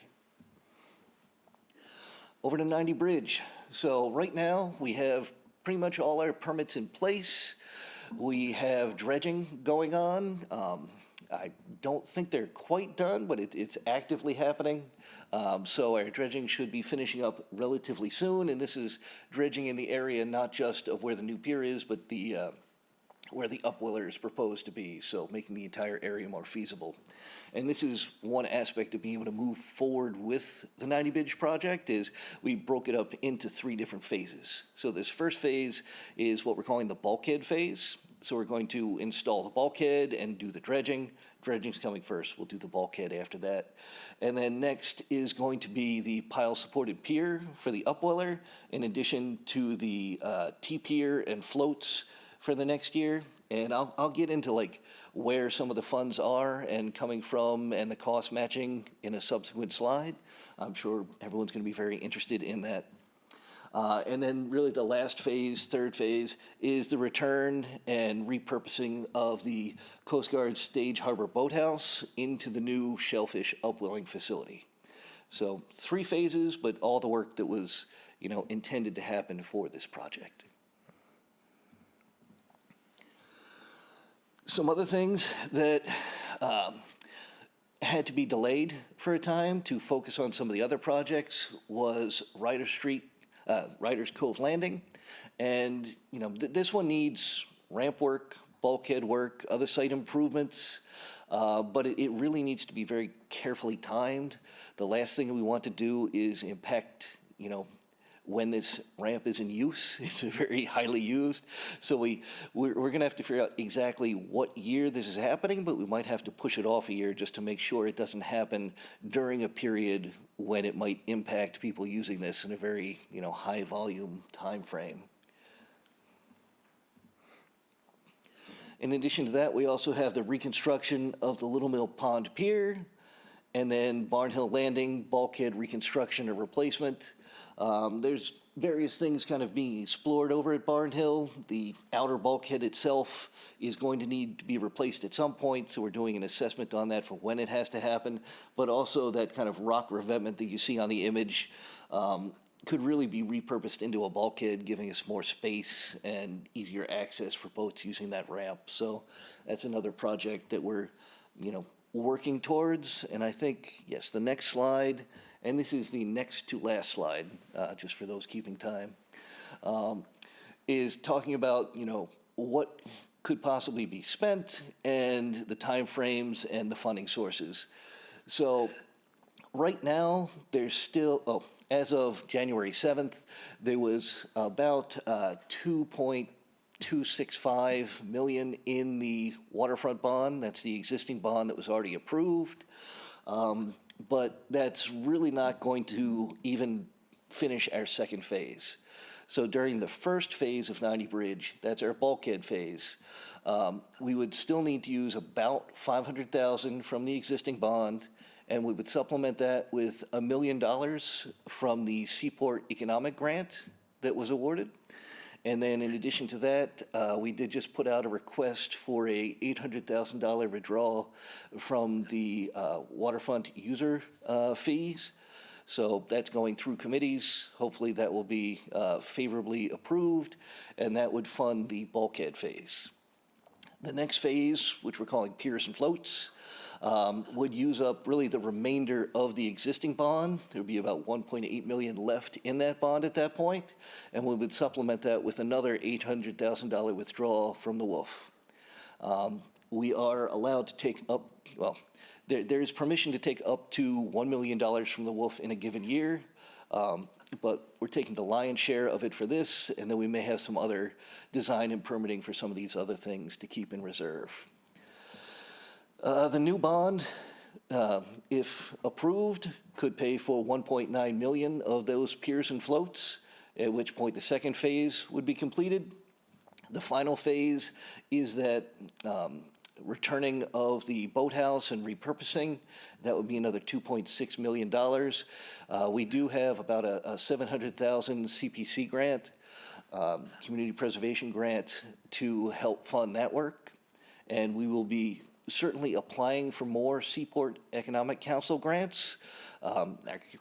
Over to 90 Bridge. So right now we have pretty much all our permits in place. We have dredging going on. I don't think they're quite done, but it's actively happening. So our dredging should be finishing up relatively soon, and this is dredging in the area not just of where the new pier is, but the where the upwiller is proposed to be, so making the entire area more feasible. And this is one aspect of being able to move forward with the 90 Bridge project is we broke it up into 3 different phases. So this first phase is what we're calling the bulkhead phase. So we're going to install the bulkhead and do the dredging. Dredging's coming first. We'll do the bulkhead after that. And then next is going to be the pile-supported pier for the upweller, in addition to the T-pier and floats for the next year. And I'll get into like where some of the funds are and coming from and the cost matching in a subsequent slide. I'm sure everyone's going to be very interested in that. And then really the last phase, third phase, is the return and repurposing of the Coast Guard Stage Harbor Boathouse into the new shellfish upwelling facility. So 3 phases, but all the work that was, intended to happen for this project. Some other things that had to be delayed for a time to focus on some of the other projects was Ryder's Cove Landing. And, this one needs ramp work, bulkhead work, other site improvements, but it really needs to be very carefully timed. The last thing we want to do is impact, when this ramp is in use. It's very highly used. So we're going to have to figure out exactly what year this is happening, but we might have to push it off a year just to make sure it doesn't happen during a period when it might impact people using this in a very, high volume time frame. In addition to that, we also have the reconstruction of the Little Mill Pond Pier, and then Barn Hill Landing, bulkhead reconstruction or replacement. There's various things kind of being explored over at Barn Hill. The outer bulkhead itself is going to need to be replaced at some point, so we're doing an assessment on that for when it has to happen. But also that kind of rock revetment that you see on the image could really be repurposed into a bulkhead, giving us more space and easier access for boats using that ramp. So that's another project that we're, working towards. And I think, yes, the next slide, and this is the next to last slide, just for those keeping time, is talking about, what could possibly be spent and the timeframes and the funding sources. So right now, there's still, as of January 7th, there was about $2.265 million in the waterfront bond. That's the existing bond that was already approved. But that's really not going to even finish our second phase. So during the first phase of 90 Bridge, that's our bulkhead phase, we would still need to use about $500,000 from the existing bond, and we would supplement that with $1 million from the Seaport Economic Grant that was awarded. And then in addition to that, we did just put out a request for a $800,000 withdrawal from the waterfront user fees. So that's going through committees. Hopefully that will be favorably approved, and that would fund the bulkhead phase. The next phase, which we're calling piers and floats, would use up really the remainder of the existing bond. There would be about 1.8 million left in that bond at that point, and we would supplement that with another $800,000 withdrawal from the WOOF. We are allowed to take up, well, there's permission to take up to $1 million from the WOOF in a given year, but we're taking the lion's share of it for this, and then we may have some other design and permitting for some of these other things to keep in reserve. The new bond, if approved, could pay for 1.9 million of those piers and floats, at which point the second phase would be completed. The final phase is that returning of the boathouse and repurposing. That would be another $2.6 million. We do have about a 700,000 CPC grant, community preservation grant, to help fund that work. And we will be certainly applying for more Seaport Economic Council grants. Our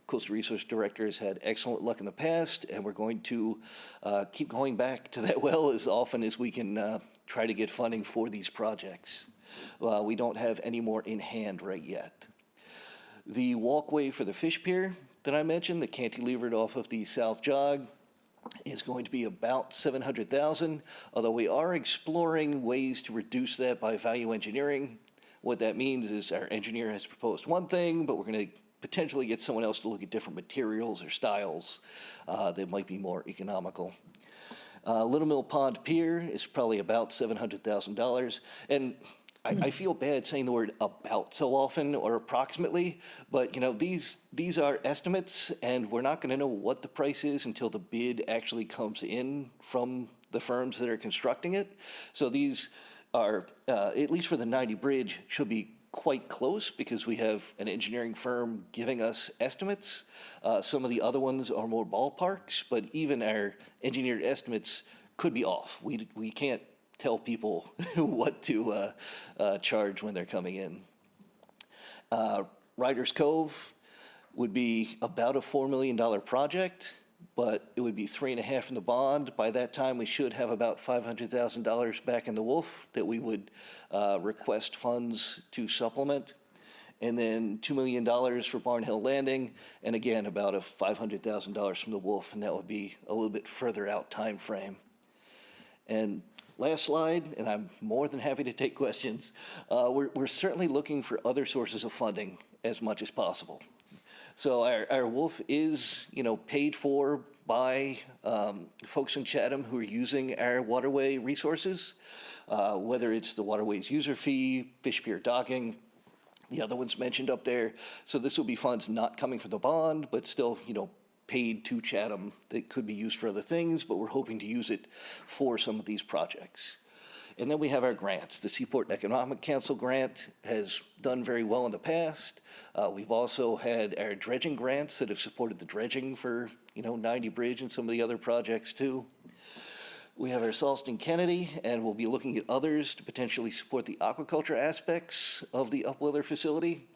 Coastal Resource Director has had excellent luck in the past, and we're going to keep going back to that well as often as we can try to get funding for these projects. We don't have any more in hand right yet. The walkway for the fish pier that I mentioned, the cantilevered off of the South Jog, is going to be about $700,000, although we are exploring ways to reduce that by value engineering. What that means is our engineer has proposed one thing, but we're going to potentially get someone else to look at different materials or styles that might be more economical. Little Mill Pond Pier is probably about $700,000, and I feel bad saying the word about so often or approximately, but you know, these are estimates, and we're not going to know what the price is until the bid actually comes in from the firms that are constructing it. So these are, at least for the 90 bridge, should be quite close because we have an engineering firm giving us estimates. Some of the other ones are more ballparks, but even our engineered estimates could be off. We can't tell people what to charge when they're coming in. Riders Cove would be about a $4 million project, but it would be 3.5 in the bond. By that time, we should have about $500,000 back in the WOOF that we would request funds to supplement. And then $2 million for Barnhill Landing, and again, about a $500,000 from the WOOF, and that would be a little bit further out time frame. And last slide, and I'm more than happy to take questions. We're certainly looking for other sources of funding as much as possible. So our WOOF is, paid for by folks in Chatham who are using our waterway resources, whether it's the waterways user fee, fish pier docking, the other ones mentioned up there. So this will be funds not coming from the bond, but still, paid to Chatham that could be used for other things, but we're hoping to use it for some of these projects. And then we have our grants. The Seaport Economic Council grant has done very well in the past. We've also had our dredging grants that have supported the dredging for, 90 Bridge and some of the other projects too. We have our Salston Kennedy, and we'll be looking at others to potentially support the aquaculture aspects of the Upwiller facility.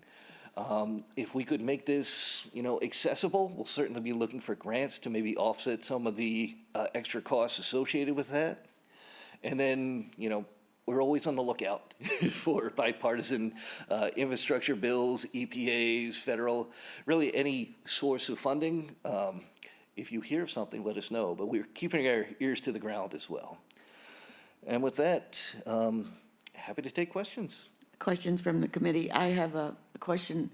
If we could make this, accessible, we'll certainly be looking for grants to maybe offset some of the extra costs associated with that. And then, we're always on the lookout for bipartisan infrastructure bills, EPAs, federal, really any source of funding. If you hear of something, let us know. But we're keeping our ears to the ground as well. And with that, happy to take questions. Questions from the committee. I have a question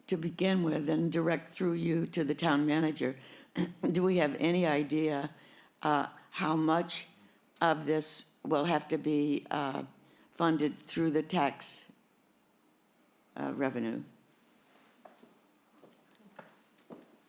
to begin with and direct through you to the town manager. Do we have any idea how much of this will have to be funded through the tax revenue?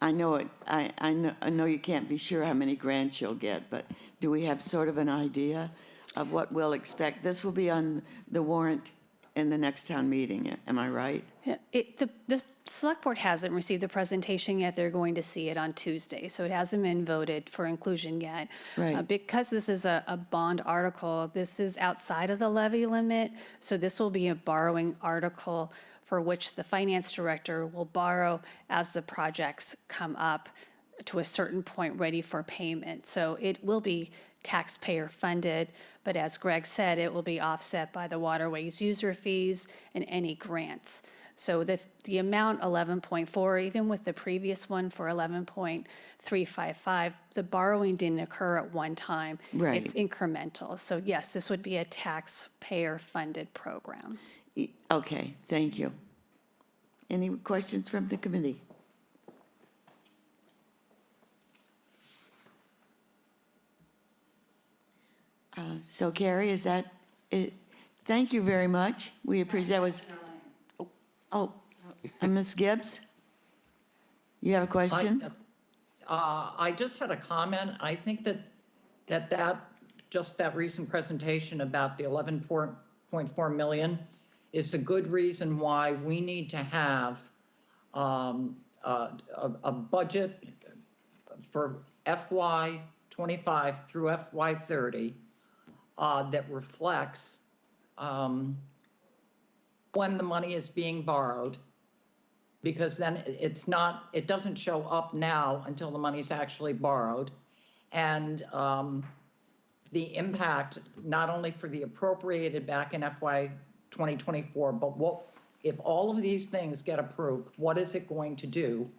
I know it. I know you can't be sure how many grants you'll get, but do we have sort of an idea of what we'll expect? This will be on the warrant in the next town meeting, am I right? Yeah, the select board hasn't received the presentation yet. They're going to see it on Tuesday, so it hasn't been voted for inclusion yet. Right. Because this is a bond article, this is outside of the levy limit, so this will be a borrowing article for which the finance director will borrow as the projects come up to a certain point ready for payment. So it will be taxpayer funded, but as Greg said, it will be offset by the waterways user fees and any grants. So the amount 11.4, even with the previous one for 11.355, the borrowing didn't occur at one time. Right. It's incremental. So yes, this would be a taxpayer-funded program. Okay, thank you. Any questions from the committee? So Carrie, is that it? Thank you very much. We appreciate, that was, and Ms. Gibbs? You have a question? Yes. I just had a comment. I think that recent presentation about the 11.4 million is a good reason why we need to have a budget for FY '25 through FY '30 that reflects when the money is being borrowed, because then it doesn't show up now until the money's actually borrowed. And the impact, not only for the appropriated back in FY 2024, but if all of these things get approved, what is it going to do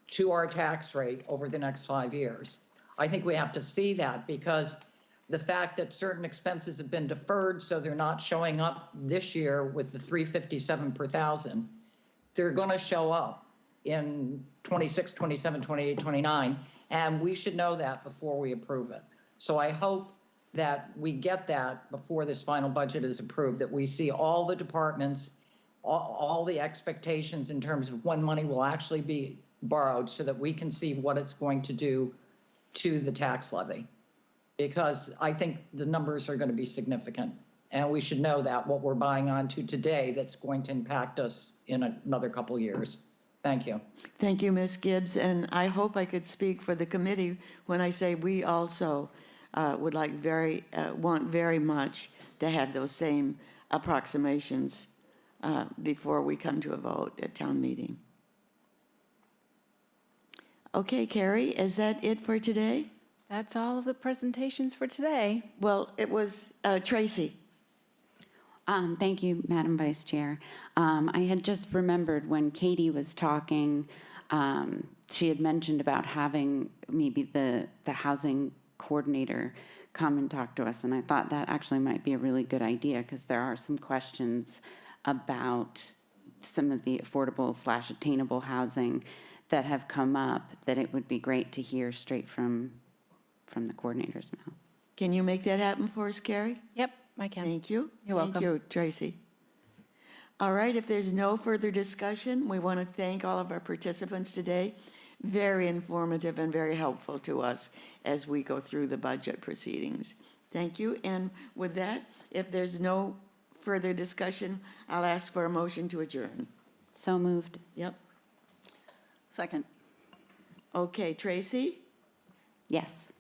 to our tax rate over the next 5 years? I think we have to see that, because the fact that certain expenses have been deferred, so they're not showing up this year with the 357 per thousand, they're going to show up in 26, 27, 28, 29, and we should know that before we approve it. So I hope that we get that before this final budget is approved, that we see all the departments, all the expectations in terms of when money will actually be borrowed, so that we can see what it's going to do to the tax levy. Because I think the numbers are going to be significant, and we should know that what we're buying onto today that's going to impact us in another couple years. Thank you. Thank you, Ms. Gibbs, and I hope I could speak for the committee when I say we also would want very much to have those same approximations before we come to a vote at town meeting. Okay, Carrie, is that it for today? That's all of the presentations for today. Well, it was Tracy. Thank you, Madam Vice Chair. I had just remembered when Katie was talking, she had mentioned about having maybe the housing coordinator come and talk to us, and I thought that actually might be a really good idea, because there are some questions about some of the affordable/attainable housing that have come up that it would be great to hear straight from the coordinator's mouth. Can you make that happen for us, Carrie? Yep, I can. Thank you. You're welcome. Thank you, Tracy. All right, if there's no further discussion, we want to thank all of our participants today. Very informative and very helpful to us as we go through the budget proceedings. Thank you, and with that, if there's no further discussion, I'll ask for a motion to adjourn. So moved. Yep. Second. Okay, Tracy? Yes.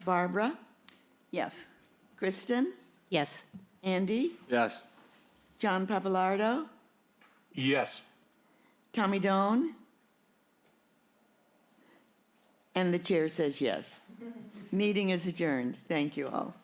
Barbara? Yes. Kristen? Yes. Andy? Yes. John Papalardo? Yes. Tommy Doan? And the chair says yes. Meeting is adjourned. Thank you all.